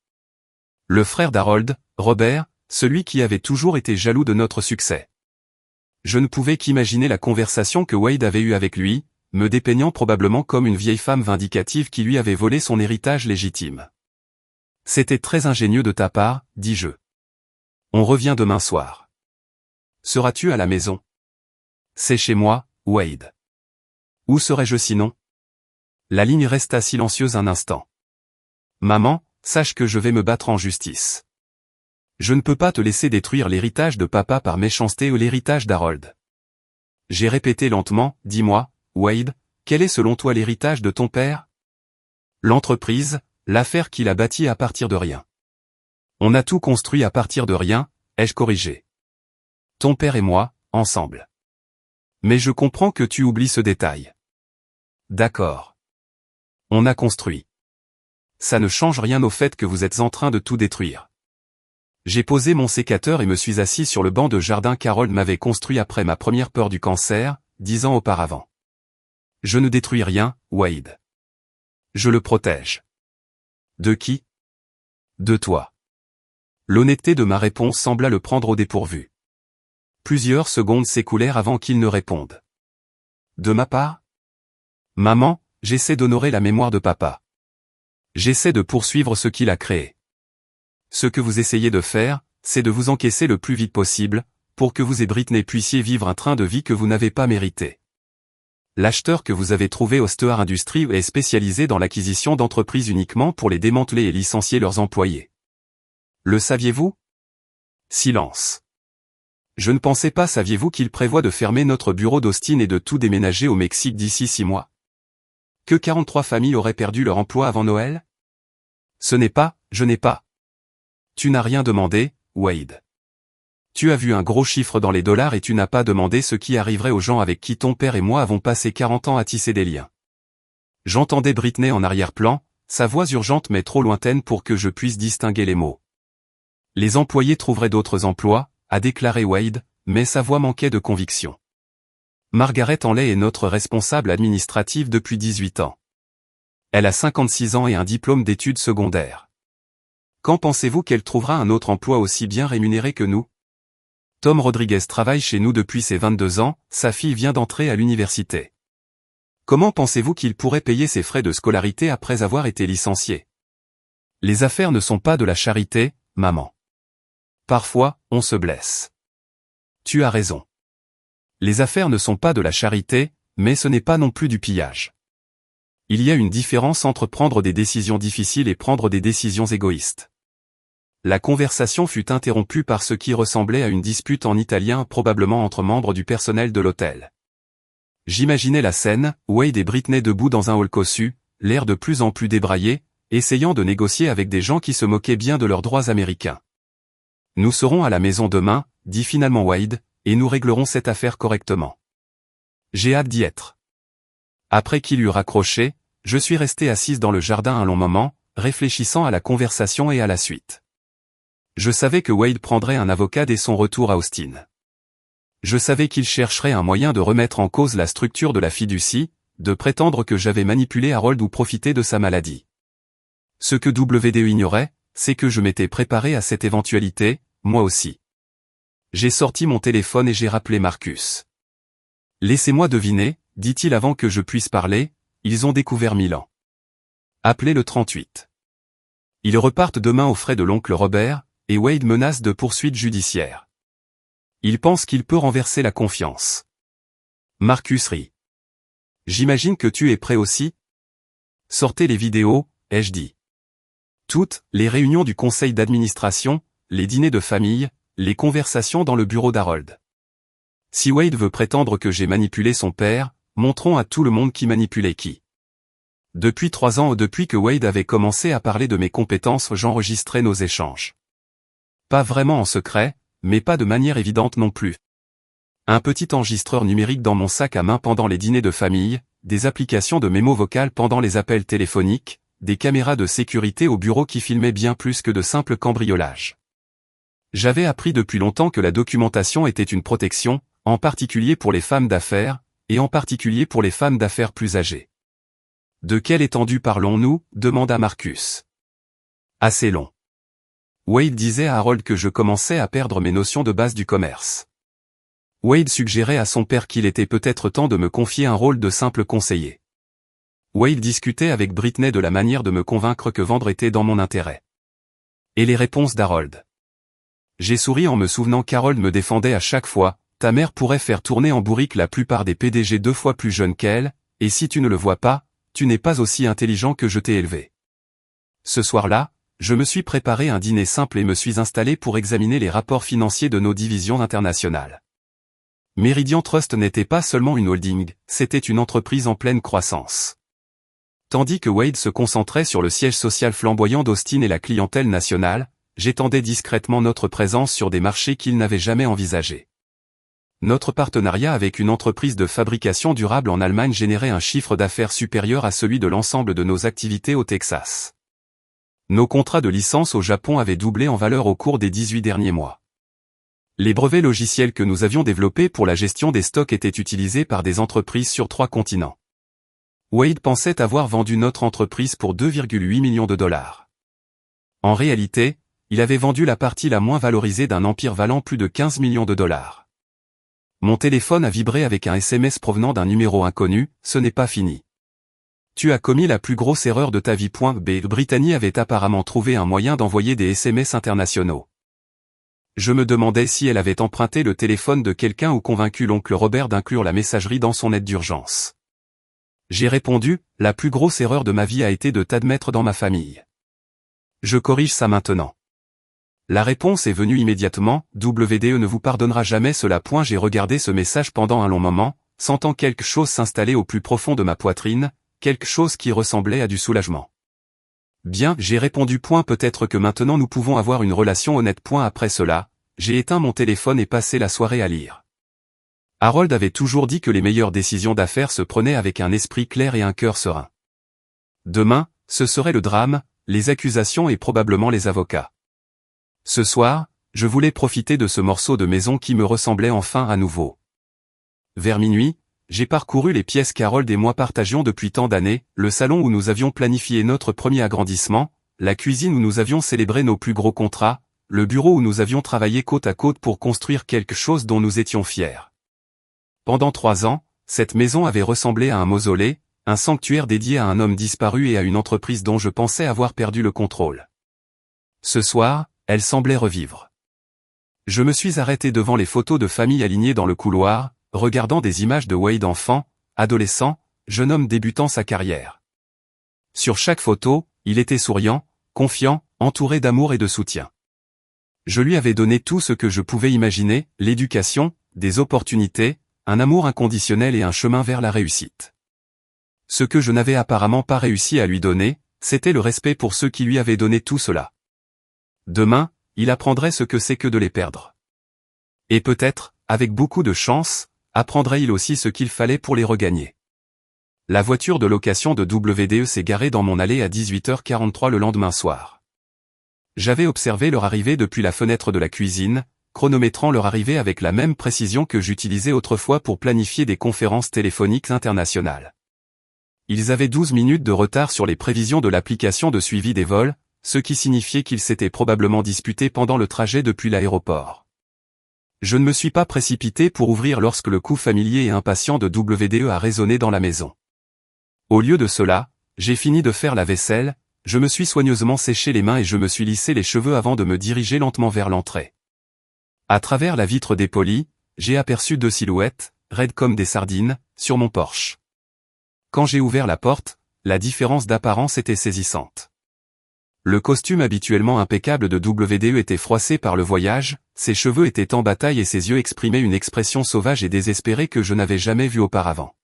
Le frère d'Harold, Robert, celui qui avait toujours été jaloux de notre succès. Je ne pouvais qu'imaginer la conversation que Wade avait eue avec lui, me dépeignant probablement comme une vieille femme vindicative qui lui avait volé son héritage légitime. C'était très ingénieux de ta part, dis-je. On revient demain soir. Seras-tu à la maison? C'est chez moi, Wade. Où serais-je sinon? La ligne resta silencieuse un instant. Maman, sache que je vais me battre en justice. Je ne peux pas te laisser détruire l'héritage de papa par méchanceté ou l'héritage d'Harold. J'ai répété lentement, dis-moi, Wade, quel est selon toi l'héritage de ton père? L'entreprise, l'affaire qu'il a bâtie à partir de rien. On a tout construit à partir de rien, ai-je corrigé. Ton père et moi, ensemble. Mais je comprends que tu oublies ce détail. D'accord. On a construit. Ça ne change rien au fait que vous êtes en train de tout détruire. J'ai posé mon sécateur et me suis assis sur le banc de jardin qu'Harold m'avait construit après ma première peur du cancer, 10 ans auparavant. Je ne détruis rien, Wade. Je le protège. De qui? De toi. L'honnêteté de ma réponse sembla le prendre au dépourvu. Plusieurs secondes s'écoulèrent avant qu'il ne réponde. De ma part? Maman, j'essaie d'honorer la mémoire de papa. J'essaie de poursuivre ce qu'il a créé. Ce que vous essayez de faire, c'est de vous encaisser le plus vite possible, pour que vous et Britney puissiez vivre un train de vie que vous n'avez pas mérité. L'acheteur que vous avez trouvé au Stöhr Industries est spécialisé dans l'acquisition d'entreprises uniquement pour les démanteler et licencier leurs employés. Le saviez-vous? Silence. Je ne pensais pas. Saviez-vous qu'il prévoit de fermer notre bureau d'Austin et de tout déménager au Mexique d'ici 6 mois? Que 43 familles auraient perdu leur emploi avant Noël? Je n'ai pas. Tu n'as rien demandé, Wade. Tu as vu un gros chiffre dans les dollars et tu n'as pas demandé ce qui arriverait aux gens avec qui ton père et moi avons passé 40 ans à tisser des liens. J'entendais Britney en arrière-plan, sa voix urgente mais trop lointaine pour que je puisse distinguer les mots. Les employés trouveraient d'autres emplois, a déclaré Wade, mais sa voix manquait de conviction. Margaret Hanley est notre responsable administrative depuis 18 ans. Elle a 56 ans et un diplôme d'études secondaires. Quand pensez-vous qu'elle trouvera un autre emploi aussi bien rémunéré que nous? Tom Rodriguez travaille chez nous depuis ses 22 ans, sa fille vient d'entrer à l'université. Comment pensez-vous qu'il pourrait payer ses frais de scolarité après avoir été licencié? Les affaires ne sont pas de la charité, maman. Parfois, on se blesse. Tu as raison. Les affaires ne sont pas de la charité, mais ce n'est pas non plus du pillage. Il y a une différence entre prendre des décisions difficiles et prendre des décisions égoïstes. La conversation fut interrompue par ce qui ressemblait à une dispute en italien probablement entre membres du personnel de l'hôtel. J'imaginais la scène, Wade et Britney debout dans un hall cossu, l'air de plus en plus débraillé, essayant de négocier avec des gens qui se moquaient bien de leurs droits américains. Nous serons à la maison demain, dit finalement Wade, et nous réglerons cette affaire correctement. J'ai hâte d'y être. Après qu'il eut raccroché, je suis resté assise dans le jardin un long moment, réfléchissant à la conversation et à la suite. Je savais que Wade prendrait un avocat dès son retour à Austin. Je savais qu'il chercherait un moyen de remettre en cause la structure de la fiducie, de prétendre que j'avais manipulé Harold ou profité de sa maladie. Ce que WDE ignorait, c'est que je m'étais préparé à cette éventualité, moi aussi. J'ai sorti mon téléphone et j'ai rappelé Marcus. Laissez-moi deviner, dit-il avant que je puisse parler, ils ont découvert Milan. Appelez le 38. Ils repartent demain aux frais de l'oncle Robert, et Wade menace de poursuites judiciaires. Il pense qu'il peut renverser la confiance. Marcus rit. J'imagine que tu es prêt aussi? Sortez les vidéos, ai-je dit. Toutes, les réunions du conseil d'administration, les dîners de famille, les conversations dans le bureau d'Harold. Si Wade veut prétendre que j'ai manipulé son père, montrons à tout le monde qui manipulait qui. Depuis 3 ans, depuis que Wade avait commencé à parler de mes compétences, j'enregistrais nos échanges. Pas vraiment en secret, mais pas de manière évidente non plus. Un petit enregistreur numérique dans mon sac à main pendant les dîners de famille, des applications de mémo vocales pendant les appels téléphoniques, des caméras de sécurité au bureau qui filmaient bien plus que de simples cambriolages. J'avais appris depuis longtemps que la documentation était une protection, en particulier pour les femmes d'affaires, et en particulier pour les femmes d'affaires plus âgées. De quelle étendue parlons-nous? Demanda Marcus. Assez long. Wade disait à Harold que je commençais à perdre mes notions de base du commerce. Wade suggérait à son père qu'il était peut-être temps de me confier un rôle de simple conseiller. Wade discutait avec Britney de la manière de me convaincre que vendre était dans mon intérêt. Et les réponses d'Harold. J'ai souri en me souvenant qu'Harold me défendait à chaque fois, ta mère pourrait faire tourner en bourrique la plupart des PDG 2 fois plus jeunes qu'elle, et si tu ne le vois pas, tu n'es pas aussi intelligent que je t'ai élevé. Ce soir-là, je me suis préparé un dîner simple et me suis installé pour examiner les rapports financiers de nos divisions internationales. Meridian Trust n'était pas seulement une holding, c'était une entreprise en pleine croissance. Tandis que Wade se concentrait sur le siège social flamboyant d'Austin et la clientèle nationale, j'étendais discrètement notre présence sur des marchés qu'il n'avait jamais envisagés. Notre partenariat avec une entreprise de fabrication durable en Allemagne générait un chiffre d'affaires supérieur à celui de l'ensemble de nos activités au Texas. Nos contrats de licence au Japon avaient doublé en valeur au cours des 18 derniers mois. Les brevets logiciels que nous avions développés pour la gestion des stocks étaient utilisés par des entreprises sur 3 continents. Wade pensait avoir vendu notre entreprise pour 2,8 millions de dollars. En réalité, il avait vendu la partie la moins valorisée d'un empire valant plus de 15 millions de dollars. Mon téléphone a vibré avec un SMS provenant d'un numéro inconnu, ce n'est pas fini. Tu as commis la plus grosse erreur de ta vie. Brittany avait apparemment trouvé un moyen d'envoyer des SMS internationaux. Je me demandais si elle avait emprunté le téléphone de quelqu'un ou convaincu l'oncle Robert d'inclure la messagerie dans son aide d'urgence. J'ai répondu, la plus grosse erreur de ma vie a été de t'admettre dans ma famille. Je corrige ça maintenant. La réponse est venue immédiatement, WDE ne vous pardonnera jamais cela. J'ai regardé ce message pendant un long moment, sentant quelque chose s'installer au plus profond de ma poitrine, quelque chose qui ressemblait à du soulagement. Bien, j'ai répondu. Peut-être que maintenant nous pouvons avoir une relation honnête. Après cela, j'ai éteint mon téléphone et passé la soirée à lire. Harold avait toujours dit que les meilleures décisions d'affaires se prenaient avec un esprit clair et un cœur serein. Demain, ce serait le drame, les accusations et probablement les avocats. Ce soir, je voulais profiter de ce morceau de maison qui me ressemblait enfin à nouveau. Vers minuit, j'ai parcouru les pièces qu'Harold et moi partagions depuis tant d'années, le salon où nous avions planifié notre premier agrandissement, la cuisine où nous avions célébré nos plus gros contrats, le bureau où nous avions travaillé côte à côte pour construire quelque chose dont nous étions fiers. Pendant 3 ans, cette maison avait ressemblé à un mausolée, un sanctuaire dédié à un homme disparu et à une entreprise dont je pensais avoir perdu le contrôle. Ce soir, elle semblait revivre. Je me suis arrêté devant les photos de famille alignées dans le couloir, regardant des images de Wade enfant, adolescent, jeune homme débutant sa carrière. Sur chaque photo, il était souriant, confiant, entouré d'amour et de soutien. Je lui avais donné tout ce que je pouvais imaginer, l'éducation, des opportunités, un amour inconditionnel et un chemin vers la réussite. Ce que je n'avais apparemment pas réussi à lui donner, c'était le respect pour ceux qui lui avaient donné tout cela. Demain, il apprendrait ce que c'est que de les perdre. Et peut-être, avec beaucoup de chance, apprendrait-il aussi ce qu'il fallait pour les regagner. La voiture de location de WDE s'est garée dans mon allée à 18h43 le lendemain soir. J'avais observé leur arrivée depuis la fenêtre de la cuisine, chronométrant leur arrivée avec la même précision que j'utilisais autrefois pour planifier des conférences téléphoniques internationales. Ils avaient 12 minutes de retard sur les prévisions de l'application de suivi des vols, ce qui signifiait qu'ils s'étaient probablement disputés pendant le trajet depuis l'aéroport. Je ne me suis pas précipité pour ouvrir lorsque le coup familier et impatient de WDE a résonné dans la maison. Au lieu de cela, j'ai fini de faire la vaisselle, je me suis soigneusement séché les mains et je me suis lissé les cheveux avant de me diriger lentement vers l'entrée. À travers la vitre dépolie, j'ai aperçu 2 silhouettes, raides comme des sardines, sur mon porche. Quand j'ai ouvert la porte, la différence d'apparence était saisissante. Le costume habituellement impeccable de WDE était froissé par le voyage, ses cheveux étaient en bataille et ses yeux exprimaient une expression sauvage et désespérée que je n'avais jamais vue auparavant.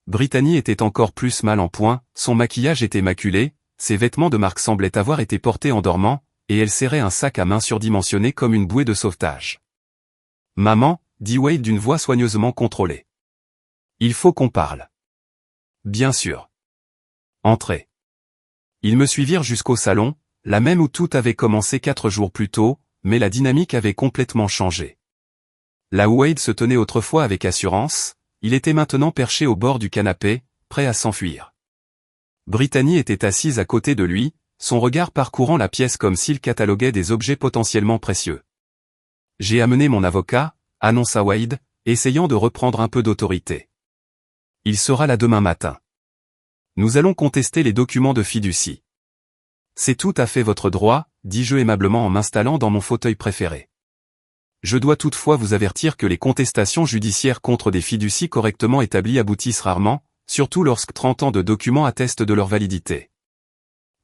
Brittany était encore plus mal en point, son maquillage était maculé, ses vêtements de marque semblaient avoir été portés en dormant, et elle serrait un sac à main surdimensionné comme une bouée de sauvetage. « Maman », dit Wade d'une voix soigneusement contrôlée. « Il faut qu'on parle. »« Bien sûr. »« Entrez. » Ils me suivirent jusqu'au salon, la même où tout avait commencé 4 jours plus tôt, mais la dynamique avait complètement changé. Là où Wade se tenait autrefois avec assurance, il était maintenant perché au bord du canapé, prêt à s'enfuir. Brittany était assise à côté de lui, son regard parcourant la pièce comme s'il cataloguait des objets potentiellement précieux. « J'ai amené mon avocat », annonça Wade, essayant de reprendre un peu d'autorité. « Il sera là demain matin. Nous allons contester les documents de fiducie. »« C'est tout à fait votre droit, » dis-je aimablement en m'installant dans mon fauteuil préféré. Je dois toutefois vous avertir que les contestations judiciaires contre des fiducies correctement établies aboutissent rarement, surtout lorsque 30 ans de documents attestent de leur validité.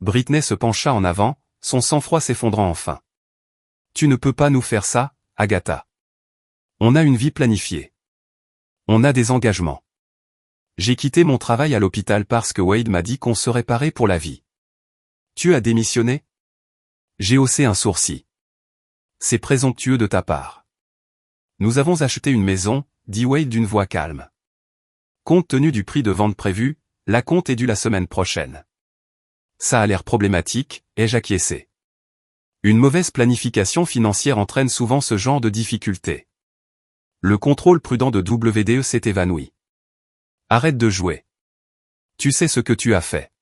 Brittany se pencha en avant, son sang-froid s'effondrant enfin. « Tu ne peux pas nous faire ça, Agatha. On a une vie planifiée. On a des engagements. J'ai quitté mon travail à l'hôpital parce que Wade m'a dit qu'on serait paré pour la vie. Tu as démissionné ? » J'ai haussé un sourcil. « C'est présomptueux de ta part. »« Nous avons acheté une maison, » dit Wade d'une voix calme. « Compte tenu du prix de vente prévu, la compte est due la semaine prochaine. »« Ça a l'air problématique, ai-je acquiescé. » Une mauvaise planification financière entraîne souvent ce genre de difficultés. Le contrôle prudent de WDE s'est évanoui. Arrête de jouer. Tu sais ce que tu as fait.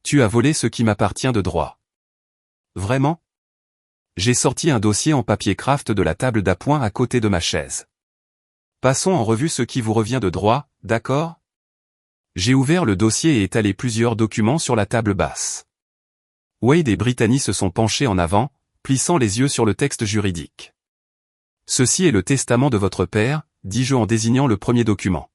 Tu as volé ce qui m'appartient de droit. Vraiment? J'ai sorti un dossier en papier craft de la table d'appoint à côté de ma chaise. Passons en revue ce qui vous revient de droit, d'accord? J'ai ouvert le dossier et étalé plusieurs documents sur la table basse. Wade et Brittany se sont penchés en avant, plissant les yeux sur le texte juridique. Ceci est le testament de votre père, dis-je en désignant le premier document.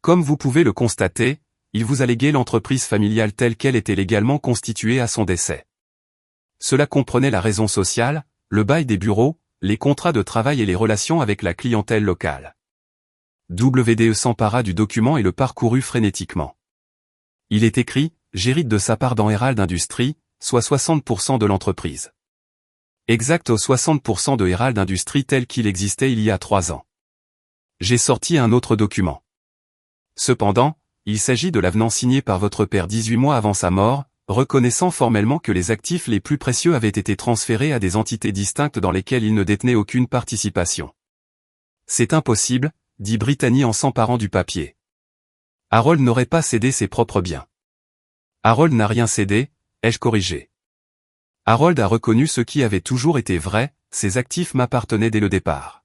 Comme vous pouvez le constater, il vous a légué l'entreprise familiale telle qu'elle était légalement constituée à son décès. Cela comprenait la raison sociale, le bail des bureaux, les contrats de travail et les relations avec la clientèle locale. WDE s'empara du document et le parcourut frénétiquement. Il est écrit, j'hérite de sa part dans Herald Industries, soit 60% de l'entreprise. Exact aux 60% de Herald Industries tel qu'il existait il y a 3 ans. J'ai sorti un autre document. Cependant, il s'agit de l'avenant signé par votre père 18 mois avant sa mort, reconnaissant formellement que les actifs les plus précieux avaient été transférés à des entités distinctes dans lesquelles il ne détenait aucune participation. C'est impossible, dit Brittany en s'emparant du papier. Harold n'aurait pas cédé ses propres biens. Harold n'a rien cédé, ai-je corrigé. Harold a reconnu ce qui avait toujours été vrai, ses actifs m'appartenaient dès le départ.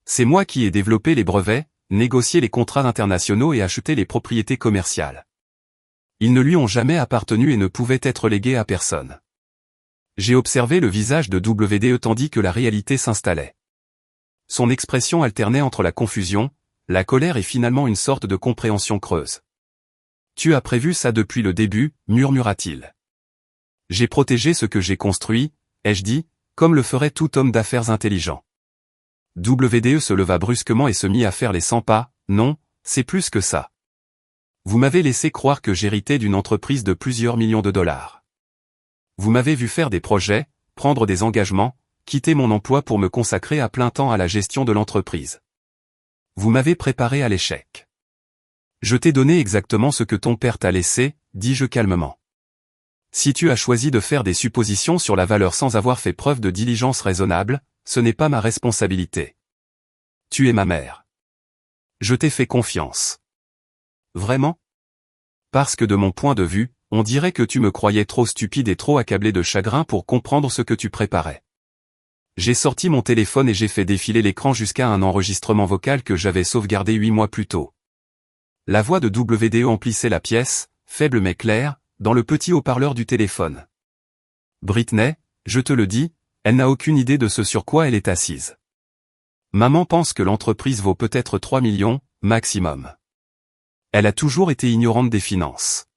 C'est moi qui ai développé les brevets, négocié les contrats internationaux et acheté les propriétés commerciales. Ils ne lui ont jamais appartenu et ne pouvaient être légués à personne. J'ai observé le visage de WDE tandis que la réalité s'installait. Son expression alternait entre la confusion, la colère et finalement une sorte de compréhension creuse. Tu as prévu ça depuis le début, murmura-t-il. J'ai protégé ce que j'ai construit, ai-je dit, comme le ferait tout homme d'affaires intelligent. WDE se leva brusquement et se mit à faire les 100 pas, non, c'est plus que ça. Vous m'avez laissé croire que j'héritais d'une entreprise de plusieurs millions de dollars. Vous m'avez vu faire des projets, prendre des engagements, quitter mon emploi pour me consacrer à plein temps à la gestion de l'entreprise. Vous m'avez préparé à l'échec. Je t'ai donné exactement ce que ton père t'a laissé, dis-je calmement. Si tu as choisi de faire des suppositions sur la valeur sans avoir fait preuve de diligence raisonnable, ce n'est pas ma responsabilité. Tu es ma mère. Je t'ai fait confiance. Vraiment? Parce que de mon point de vue, on dirait que tu me croyais trop stupide et trop accablé de chagrin pour comprendre ce que tu préparais. J'ai sorti mon téléphone et j'ai fait défiler l'écran jusqu'à un enregistrement vocal que j'avais sauvegardé 8 mois plus tôt. La voix de WDE emplissait la pièce, faible mais claire, dans le petit haut-parleur du téléphone. Brittany, je te le dis, elle n'a aucune idée de ce sur quoi elle est assise. Maman pense que l'entreprise vaut peut-être 3 millions, maximum. Elle a toujours été ignorante des finances.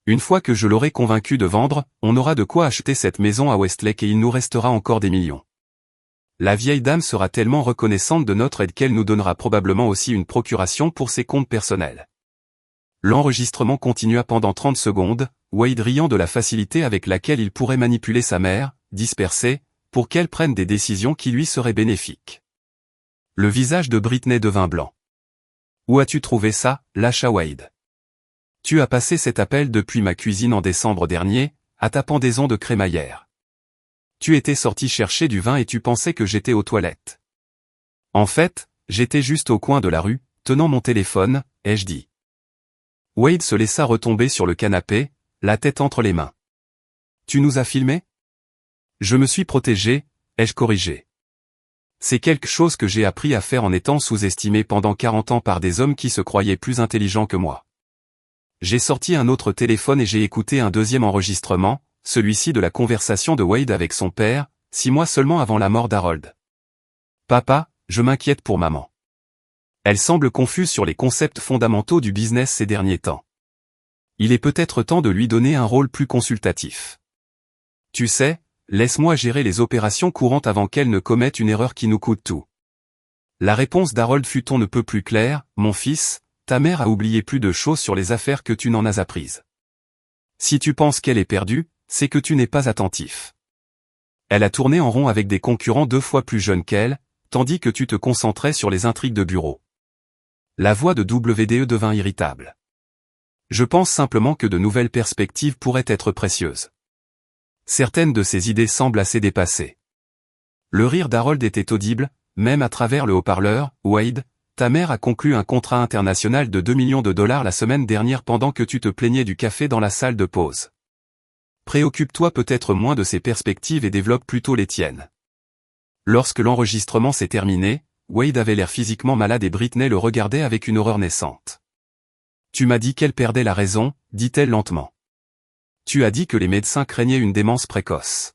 Une fois que je l'aurai convaincue de vendre, on aura de quoi acheter cette maison à Westlake et il nous restera encore des millions. La vieille dame sera tellement reconnaissante de notre aide qu'elle nous donnera probablement aussi une procuration pour ses comptes personnels. L'enregistrement continua pendant 30 secondes, Wade riant de la facilité avec laquelle il pourrait manipuler sa mère, dispersée, pour qu'elle prenne des décisions qui lui seraient bénéfiques. Le visage de Brittany devint blanc. Où as-tu trouvé ça, lâcha Wade. Tu as passé cet appel depuis ma cuisine en décembre dernier, à ta pendaison de crémaillère. Tu étais sorti chercher du vin et tu pensais que j'étais aux toilettes. En fait, j'étais juste au coin de la rue, tenant mon téléphone, ai-je dit. Wade se laissa retomber sur le canapé, la tête entre les mains. Tu nous as filmés? Je me suis protégé, ai-je corrigé. C'est quelque chose que j'ai appris à faire en étant sous-estimé pendant 40 ans par des hommes qui se croyaient plus intelligents que moi. J'ai sorti un autre téléphone et j'ai écouté un deuxième enregistrement, celui-ci de la conversation de Wade avec son père, 6 mois seulement avant la mort d'Harold. Papa, je m'inquiète pour maman. Elle semble confuse sur les concepts fondamentaux du business ces derniers temps. Il est peut-être temps de lui donner un rôle plus consultatif. Tu sais, laisse-moi gérer les opérations courantes avant qu'elle ne commette une erreur qui nous coûte tout. La réponse d'Harold fut on ne peut plus claire, mon fils, ta mère a oublié plus de choses sur les affaires que tu n'en as apprises. Si tu penses qu'elle est perdue, c'est que tu n'es pas attentif. Elle a tourné en rond avec des concurrents 2 fois plus jeunes qu'elle, tandis que tu te concentrais sur les intrigues de bureau. La voix de WDE devint irritable. Je pense simplement que de nouvelles perspectives pourraient être précieuses. Certaines de ses idées semblent assez dépassées. Le rire d'Harold était audible, même à travers le haut-parleur. Wade, ta mère a conclu un contrat international de 2 millions de dollars la semaine dernière pendant que tu te plaignais du café dans la salle de pause. Préoccupe-toi peut-être moins de ses perspectives et développe plutôt les tiennes. Lorsque l'enregistrement s'est terminé, Wade avait l'air physiquement malade et Britney le regardait avec une horreur naissante. Tu m'as dit qu'elle perdait la raison, dit-elle lentement. Tu as dit que les médecins craignaient une démence précoce.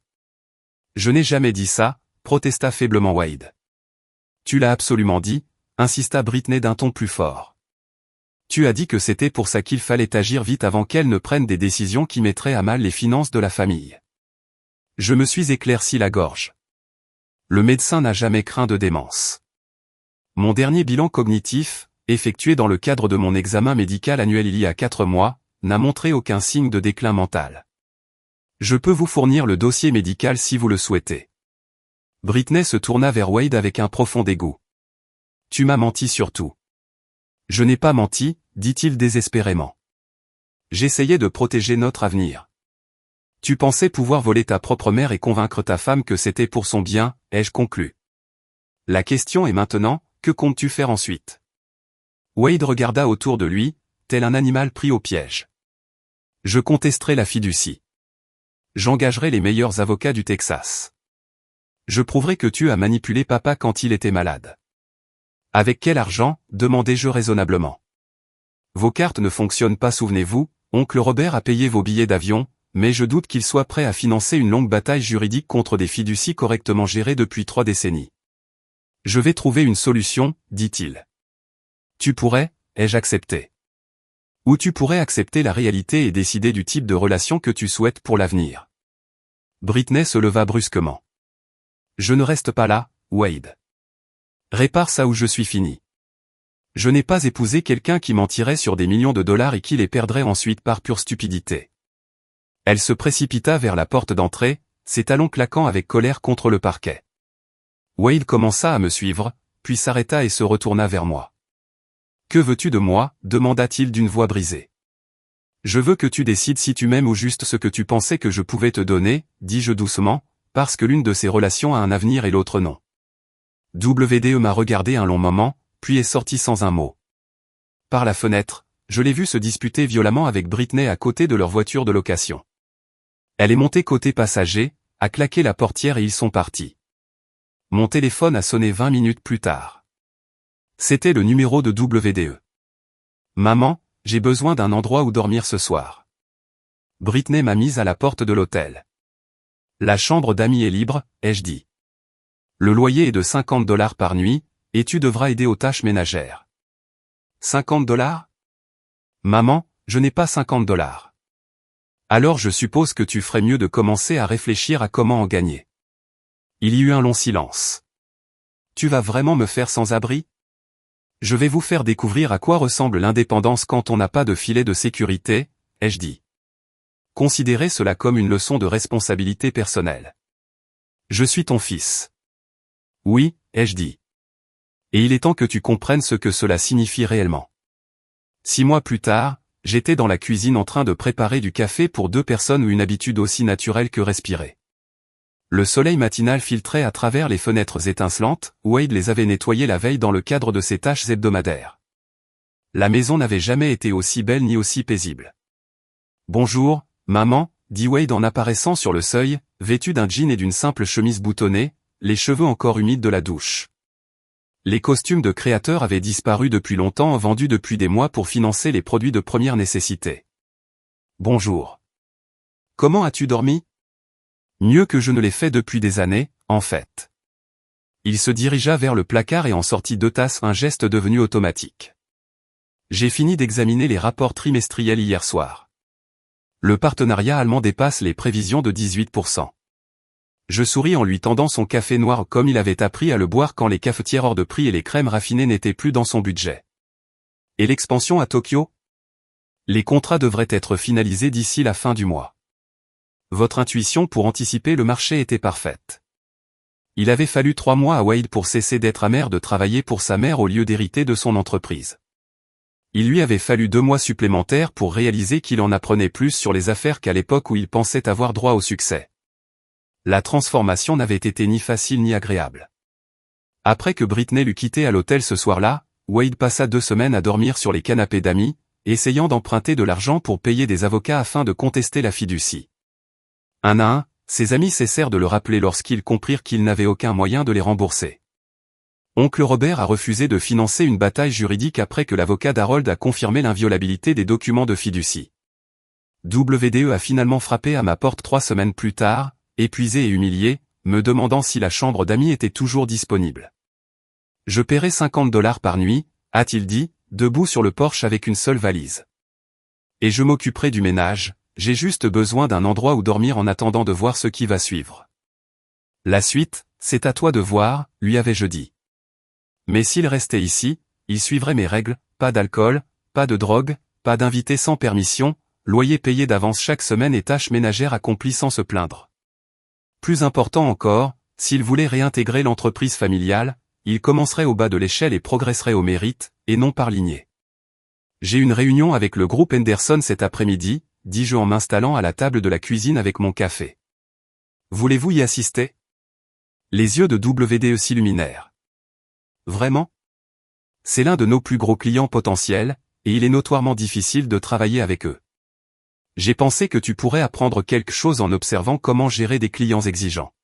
Je n'ai jamais dit ça, protesta faiblement Wade. Tu l'as absolument dit, insista Britney d'un ton plus fort. Tu as dit que c'était pour ça qu'il fallait agir vite avant qu'elle ne prenne des décisions qui mettraient à mal les finances de la famille. Je me suis éclairci la gorge. Le médecin n'a jamais craint de démence. Mon dernier bilan cognitif, effectué dans le cadre de mon examen médical annuel il y a 4 mois, n'a montré aucun signe de déclin mental. Je peux vous fournir le dossier médical si vous le souhaitez. Britney se tourna vers Wade avec un profond dégoût. Tu m'as menti sur tout. Je n'ai pas menti, dit-il désespérément. J'essayais de protéger notre avenir. Tu pensais pouvoir voler ta propre mère et convaincre ta femme que c'était pour son bien, ai-je conclu. La question est maintenant, que comptes-tu faire ensuite? Wade regarda autour de lui, tel un animal pris au piège. Je contesterai la fiducie. J'engagerai les meilleurs avocats du Texas. Je prouverai que tu as manipulé papa quand il était malade. Avec quel argent, demandai-je raisonnablement. Vos cartes ne fonctionnent pas, souvenez-vous, oncle Robert a payé vos billets d'avion, mais je doute qu'il soit prêt à financer une longue bataille juridique contre des fiducies correctement gérées depuis 3 décennies. Je vais trouver une solution, dit-il. Tu pourrais, ai-je accepté. Ou tu pourrais accepter la réalité et décider du type de relation que tu souhaites pour l'avenir. Britney se leva brusquement. Je ne reste pas là, Wade. Répare ça ou je suis fini. Je n'ai pas épousé quelqu'un qui mentirait sur des millions de dollars et qui les perdrait ensuite par pure stupidité. Elle se précipita vers la porte d'entrée, ses talons claquant avec colère contre le parquet. Wade commença à me suivre, puis s'arrêta et se retourna vers moi. Que veux-tu de moi, demanda-t-il d'une voix brisée. Je veux que tu décides si tu m'aimes ou juste ce que tu pensais que je pouvais te donner, dis-je doucement, parce que l'une de ces relations a un avenir et l'autre non. WDE m'a regardé un long moment, puis est sorti sans un mot. Par la fenêtre, je l'ai vu se disputer violemment avec Britney à côté de leur voiture de location. Elle est montée côté passager, a claqué la portière et ils sont partis. Mon téléphone a sonné 20 minutes plus tard. C'était le numéro de WDE. Maman, j'ai besoin d'un endroit où dormir ce soir. Britney m'a mise à la porte de l'hôtel. La chambre d'amis est libre, ai-je dit. Le loyer est de $50 par nuit, et tu devras aider aux tâches ménagères. $50? Maman, je n'ai pas $50. Alors je suppose que tu ferais mieux de commencer à réfléchir à comment en gagner. Il y eut un long silence. Tu vas vraiment me faire sans abri? Je vais vous faire découvrir à quoi ressemble l'indépendance quand on n'a pas de filet de sécurité, ai-je dit. Considérez cela comme une leçon de responsabilité personnelle. Je suis ton fils. Oui, ai-je dit. Et il est temps que tu comprennes ce que cela signifie réellement. 6 mois plus tard, j'étais dans la cuisine en train de préparer du café pour 2 personnes ou une habitude aussi naturelle que respirer. Le soleil matinal filtrait à travers les fenêtres étincelantes, Wade les avait nettoyées la veille dans le cadre de ses tâches hebdomadaires. La maison n'avait jamais été aussi belle ni aussi paisible. Bonjour, maman, dit Wade en apparaissant sur le seuil, vêtu d'un jean et d'une simple chemise boutonnée, les cheveux encore humides de la douche. Les costumes de créateurs avaient disparu depuis longtemps, vendus depuis des mois pour financer les produits de première nécessité. Bonjour. Comment as-tu dormi? Mieux que je ne l'ai fait depuis des années, en fait. Il se dirigea vers le placard et en sortit 2 tasses, un geste devenu automatique. J'ai fini d'examiner les rapports trimestriels hier soir. Le partenariat allemand dépasse les prévisions de 18%. Je souris en lui tendant son café noir comme il avait appris à le boire quand les cafetières hors de prix et les crèmes raffinées n'étaient plus dans son budget. Et l'expansion à Tokyo? Les contrats devraient être finalisés d'ici la fin du mois. Votre intuition pour anticiper le marché était parfaite. Il avait fallu 3 mois à Wade pour cesser d'être amer de travailler pour sa mère au lieu d'hériter de son entreprise. Il lui avait fallu 2 mois supplémentaires pour réaliser qu'il en apprenait plus sur les affaires qu'à l'époque où il pensait avoir droit au succès. La transformation n'avait été ni facile ni agréable. Après que Britney l'eut quitté à l'hôtel ce soir-là, Wade passa 2 semaines à dormir sur les canapés d'amis, essayant d'emprunter de l'argent pour payer des avocats afin de contester la fiducie. Un à un, ses amis cessèrent de le rappeler lorsqu'ils comprirent qu'ils n'avaient aucun moyen de les rembourser. Oncle Robert a refusé de financer une bataille juridique après que l'avocat d'Harold a confirmé l'inviolabilité des documents de fiducie. WDE a finalement frappé à ma porte 3 semaines plus tard, épuisé et humilié, me demandant si la chambre d'amis était toujours disponible. Je paierai $50 par nuit, a-t-il dit, debout sur le porche avec une seule valise. Et je m'occuperai du ménage, j'ai juste besoin d'un endroit où dormir en attendant de voir ce qui va suivre. La suite, c'est à toi de voir, lui avais-je dit. Mais s'il restait ici, il suivrait mes règles, pas d'alcool, pas de drogue, pas d'invités sans permission, loyer payé d'avance chaque semaine et tâches ménagères accomplies sans se plaindre. Plus important encore, s'il voulait réintégrer l'entreprise familiale, il commencerait au bas de l'échelle et progresserait au mérite, et non par lignée. J'ai une réunion avec le groupe Henderson cet après-midi, dis-je en m'installant à la table de la cuisine avec mon café. Voulez-vous y assister? Les yeux de WDE s'illuminèrent. Vraiment? C'est l'un de nos plus gros clients potentiels, et il est notoirement difficile de travailler avec eux. J'ai pensé que tu pourrais apprendre quelque chose en observant comment gérer des clients exigeants.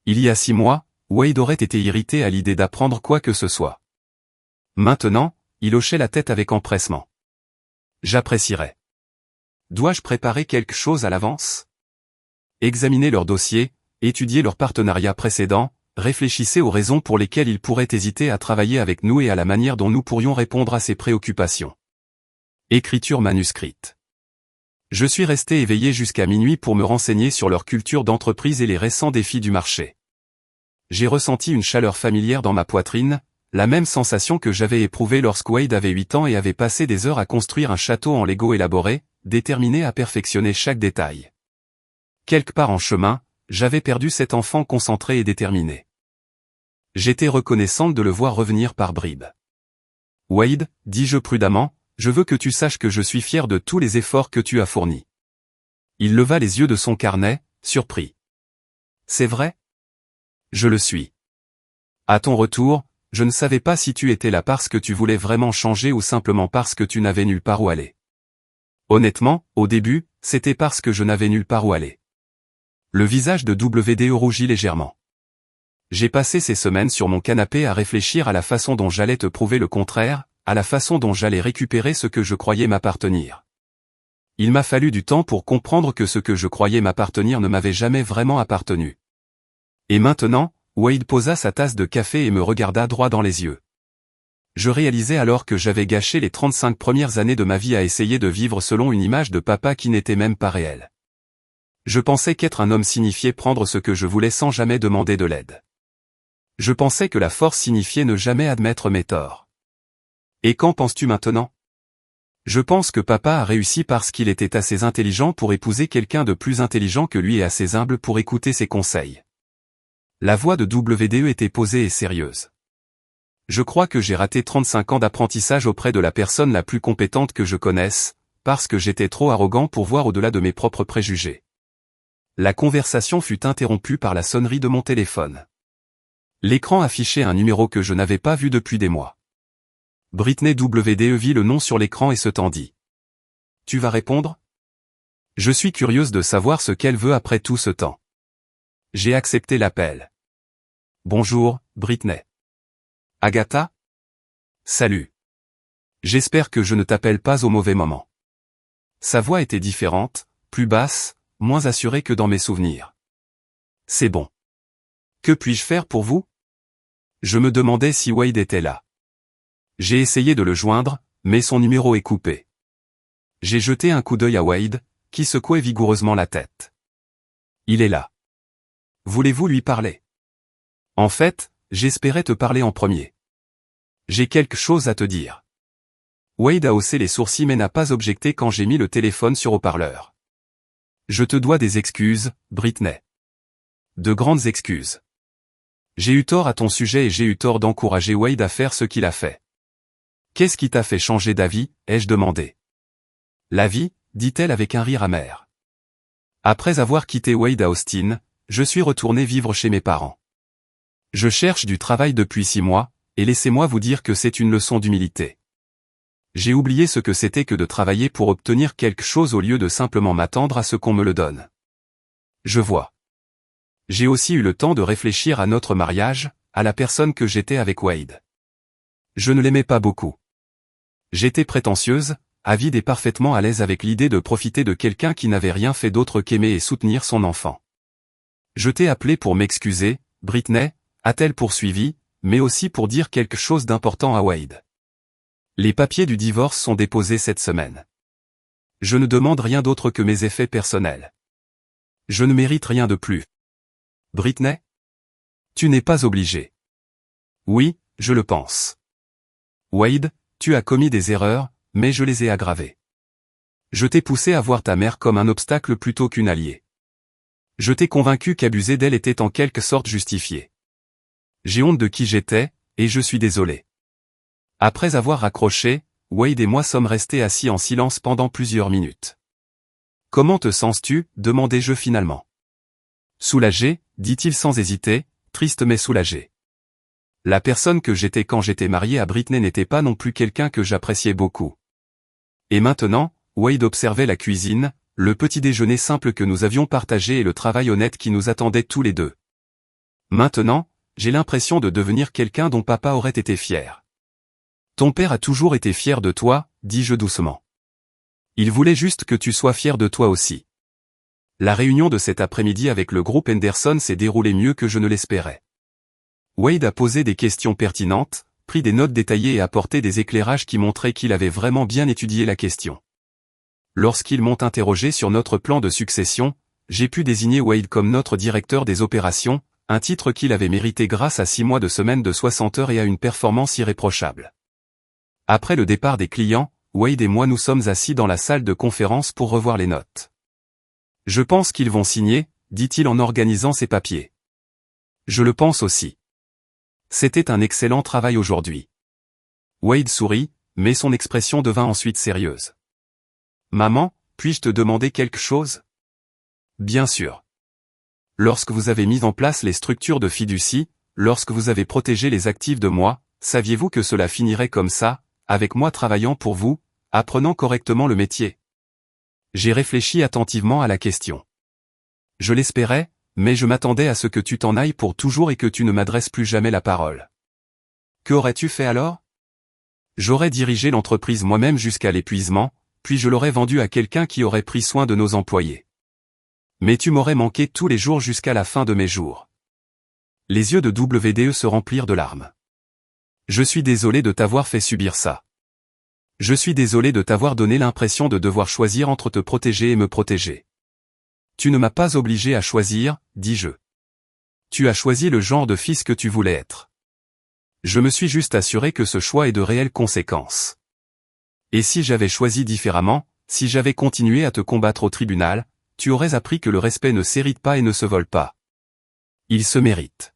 Il y a 6 mois, Wade aurait été irrité à l'idée d'apprendre quoi que ce soit. Maintenant, il hochait la tête avec empressement. J'apprécierais. Dois-je préparer quelque chose à l'avance? Examiner leur dossier, étudier leur partenariat précédent, réfléchissez aux raisons pour lesquelles ils pourraient hésiter à travailler avec nous et à la manière dont nous pourrions répondre à ces préoccupations. Écriture manuscrite. Je suis resté éveillé jusqu'à minuit pour me renseigner sur leur culture d'entreprise et les récents défis du marché. J'ai ressenti une chaleur familière dans ma poitrine, la même sensation que j'avais éprouvée lorsque Wade avait 8 ans et avait passé des heures à construire un château en Lego élaboré, déterminé à perfectionner chaque détail. Quelque part en chemin, j'avais perdu cet enfant concentré et déterminé. J'étais reconnaissante de le voir revenir par bribes. Wade, dis-je prudemment, je veux que tu saches que je suis fier de tous les efforts que tu as fournis. Il leva les yeux de son carnet, surpris. C'est vrai? Je le suis. À ton retour, je ne savais pas si tu étais là parce que tu voulais vraiment changer ou simplement parce que tu n'avais nulle part où aller. Honnêtement, au début, c'était parce que je n'avais nulle part où aller. Le visage de WDE rougit légèrement. J'ai passé ces semaines sur mon canapé à réfléchir à la façon dont j'allais te prouver le contraire, à la façon dont j'allais récupérer ce que je croyais m'appartenir. Il m'a fallu du temps pour comprendre que ce que je croyais m'appartenir ne m'avait jamais vraiment appartenu. Et maintenant, Wade posa sa tasse de café et me regarda droit dans les yeux. Je réalisais alors que j'avais gâché les 35 premières années de ma vie à essayer de vivre selon une image de papa qui n'était même pas réelle. Je pensais qu'être un homme signifiait prendre ce que je voulais sans jamais demander de l'aide. Je pensais que la force signifiait ne jamais admettre mes torts. Et qu'en penses-tu maintenant? Je pense que papa a réussi parce qu'il était assez intelligent pour épouser quelqu'un de plus intelligent que lui et assez humble pour écouter ses conseils. La voix de WDE était posée et sérieuse. Je crois que j'ai raté 35 ans d'apprentissage auprès de la personne la plus compétente que je connaisse, parce que j'étais trop arrogant pour voir au-delà de mes propres préjugés. La conversation fut interrompue par la sonnerie de mon téléphone. L'écran affichait un numéro que je n'avais pas vu depuis des mois. Britney WDE vit le nom sur l'écran et se tendit. Tu vas répondre? Je suis curieuse de savoir ce qu'elle veut après tout ce temps. J'ai accepté l'appel. Bonjour, Britney. Agatha? Salut. J'espère que je ne t'appelle pas au mauvais moment. Sa voix était différente, plus basse, moins assurée que dans mes souvenirs. C'est bon. Que puis-je faire pour vous? Je me demandais si Wade était là. J'ai essayé de le joindre, mais son numéro est coupé. J'ai jeté un coup d'œil à Wade, qui secouait vigoureusement la tête. Il est là. Voulez-vous lui parler? En fait, j'espérais te parler en premier. J'ai quelque chose à te dire. Wade a haussé les sourcils mais n'a pas objecté quand j'ai mis le téléphone sur haut-parleur. Je te dois des excuses, Britney. De grandes excuses. J'ai eu tort à ton sujet et j'ai eu tort d'encourager Wade à faire ce qu'il a fait. Qu'est-ce qui t'a fait changer d'avis, ai-je demandé. La vie, dit-elle avec un rire amer. Après avoir quitté Wade à Austin, je suis retourné vivre chez mes parents. Je cherche du travail depuis 6 mois, et laissez-moi vous dire que c'est une leçon d'humilité. J'ai oublié ce que c'était que de travailler pour obtenir quelque chose au lieu de simplement m'attendre à ce qu'on me le donne. Je vois. J'ai aussi eu le temps de réfléchir à notre mariage, à la personne que j'étais avec Wade. Je ne l'aimais pas beaucoup. J'étais prétentieuse, avide et parfaitement à l'aise avec l'idée de profiter de quelqu'un qui n'avait rien fait d'autre qu'aimer et soutenir son enfant. Je t'ai appelé pour m'excuser, Britney, a-t-elle poursuivi, mais aussi pour dire quelque chose d'important à Wade. Les papiers du divorce sont déposés cette semaine. Je ne demande rien d'autre que mes effets personnels. Je ne mérite rien de plus. Britney? Tu n'es pas obligé. Oui, je le pense. Wade, tu as commis des erreurs, mais je les ai aggravées. Je t'ai poussé à voir ta mère comme un obstacle plutôt qu'une alliée. Je t'ai convaincu qu'abuser d'elle était en quelque sorte justifié. J'ai honte de qui j'étais, et je suis désolé. Après avoir raccroché, Wade et moi sommes restés assis en silence pendant plusieurs minutes. Comment te sens-tu? Demandai-je finalement. Soulagé, dit-il sans hésiter, triste mais soulagé. La personne que j'étais quand j'étais marié à Britney n'était pas non plus quelqu'un que j'appréciais beaucoup. Et maintenant, Wade observait la cuisine, le petit déjeuner simple que nous avions partagé et le travail honnête qui nous attendait tous les deux. Maintenant, j'ai l'impression de devenir quelqu'un dont papa aurait été fier. Ton père a toujours été fier de toi, dis-je doucement. Il voulait juste que tu sois fier de toi aussi. La réunion de cet après-midi avec le groupe Henderson s'est déroulée mieux que je ne l'espérais. Wade a posé des questions pertinentes, pris des notes détaillées et apporté des éclairages qui montraient qu'il avait vraiment bien étudié la question. Lorsqu'ils m'ont interrogé sur notre plan de succession, j'ai pu désigner Wade comme notre directeur des opérations, un titre qu'il avait mérité grâce à 6 mois de semaine de 60 heures et à une performance irréprochable. Après le départ des clients, Wade et moi nous sommes assis dans la salle de conférence pour revoir les notes. Je pense qu'ils vont signer, dit-il en organisant ses papiers. Je le pense aussi. C'était un excellent travail aujourd'hui. Wade sourit, mais son expression devint ensuite sérieuse. Maman, puis-je te demander quelque chose? Bien sûr. Lorsque vous avez mis en place les structures de fiducie, lorsque vous avez protégé les actifs de moi, saviez-vous que cela finirait comme ça, avec moi travaillant pour vous, apprenant correctement le métier? J'ai réfléchi attentivement à la question. Je l'espérais, mais je m'attendais à ce que tu t'en ailles pour toujours et que tu ne m'adresses plus jamais la parole. Que aurais-tu fait alors? J'aurais dirigé l'entreprise moi-même jusqu'à l'épuisement, puis je l'aurais vendue à quelqu'un qui aurait pris soin de nos employés. Mais tu m'aurais manqué tous les jours jusqu'à la fin de mes jours. Les yeux de WDE se remplirent de larmes. Je suis désolé de t'avoir fait subir ça. Je suis désolé de t'avoir donné l'impression de devoir choisir entre te protéger et me protéger. Tu ne m'as pas obligé à choisir, dis-je. Tu as choisi le genre de fils que tu voulais être. Je me suis juste assuré que ce choix ait de réelles conséquences. Et si j'avais choisi différemment, si j'avais continué à te combattre au tribunal, tu aurais appris que le respect ne s'hérite pas et ne se vole pas. Il se mérite.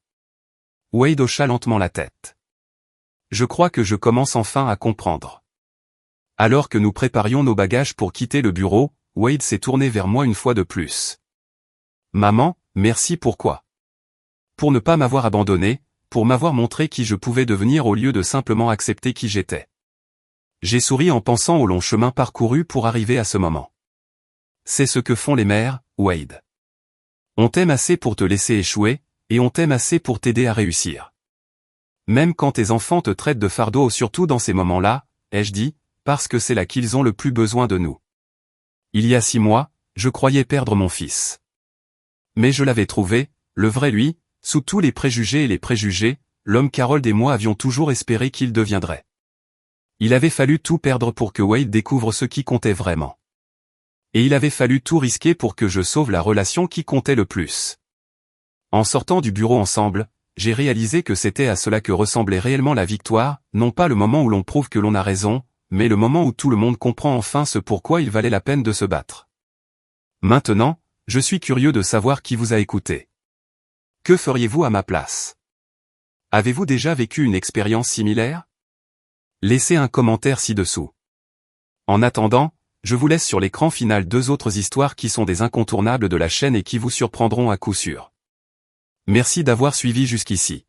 Wade hocha lentement la tête. Je crois que je commence enfin à comprendre. Alors que nous préparions nos bagages pour quitter le bureau, Wade s'est tourné vers moi une fois de plus. Maman, merci pourquoi? Pour ne pas m'avoir abandonné, pour m'avoir montré qui je pouvais devenir au lieu de simplement accepter qui j'étais. J'ai souri en pensant au long chemin parcouru pour arriver à ce moment. C'est ce que font les mères, Wade. On t'aime assez pour te laisser échouer, et on t'aime assez pour t'aider à réussir. Même quand tes enfants te traitent de fardeau, surtout dans ces moments-là, ai-je dit, parce que c'est là qu'ils ont le plus besoin de nous. Il y a 6 mois, je croyais perdre mon fils. Mais je l'avais trouvé, le vrai lui, sous tous les préjugés et les préjugés, l'homme qu'Harold et moi avions toujours espéré qu'il deviendrait. Il avait fallu tout perdre pour que Wade découvre ce qui comptait vraiment. Et il avait fallu tout risquer pour que je sauve la relation qui comptait le plus. En sortant du bureau ensemble, j'ai réalisé que c'était à cela que ressemblait réellement la victoire, non pas le moment où l'on prouve que l'on a raison, mais le moment où tout le monde comprend enfin ce pourquoi il valait la peine de se battre. Maintenant, je suis curieux de savoir qui vous a écouté. Que feriez-vous à ma place? Avez-vous déjà vécu une expérience similaire? Laissez un commentaire ci-dessous. En attendant, je vous laisse sur l'écran final 2 autres histoires qui sont des incontournables de la chaîne et qui vous surprendront à coup sûr. Merci d'avoir suivi jusqu'ici.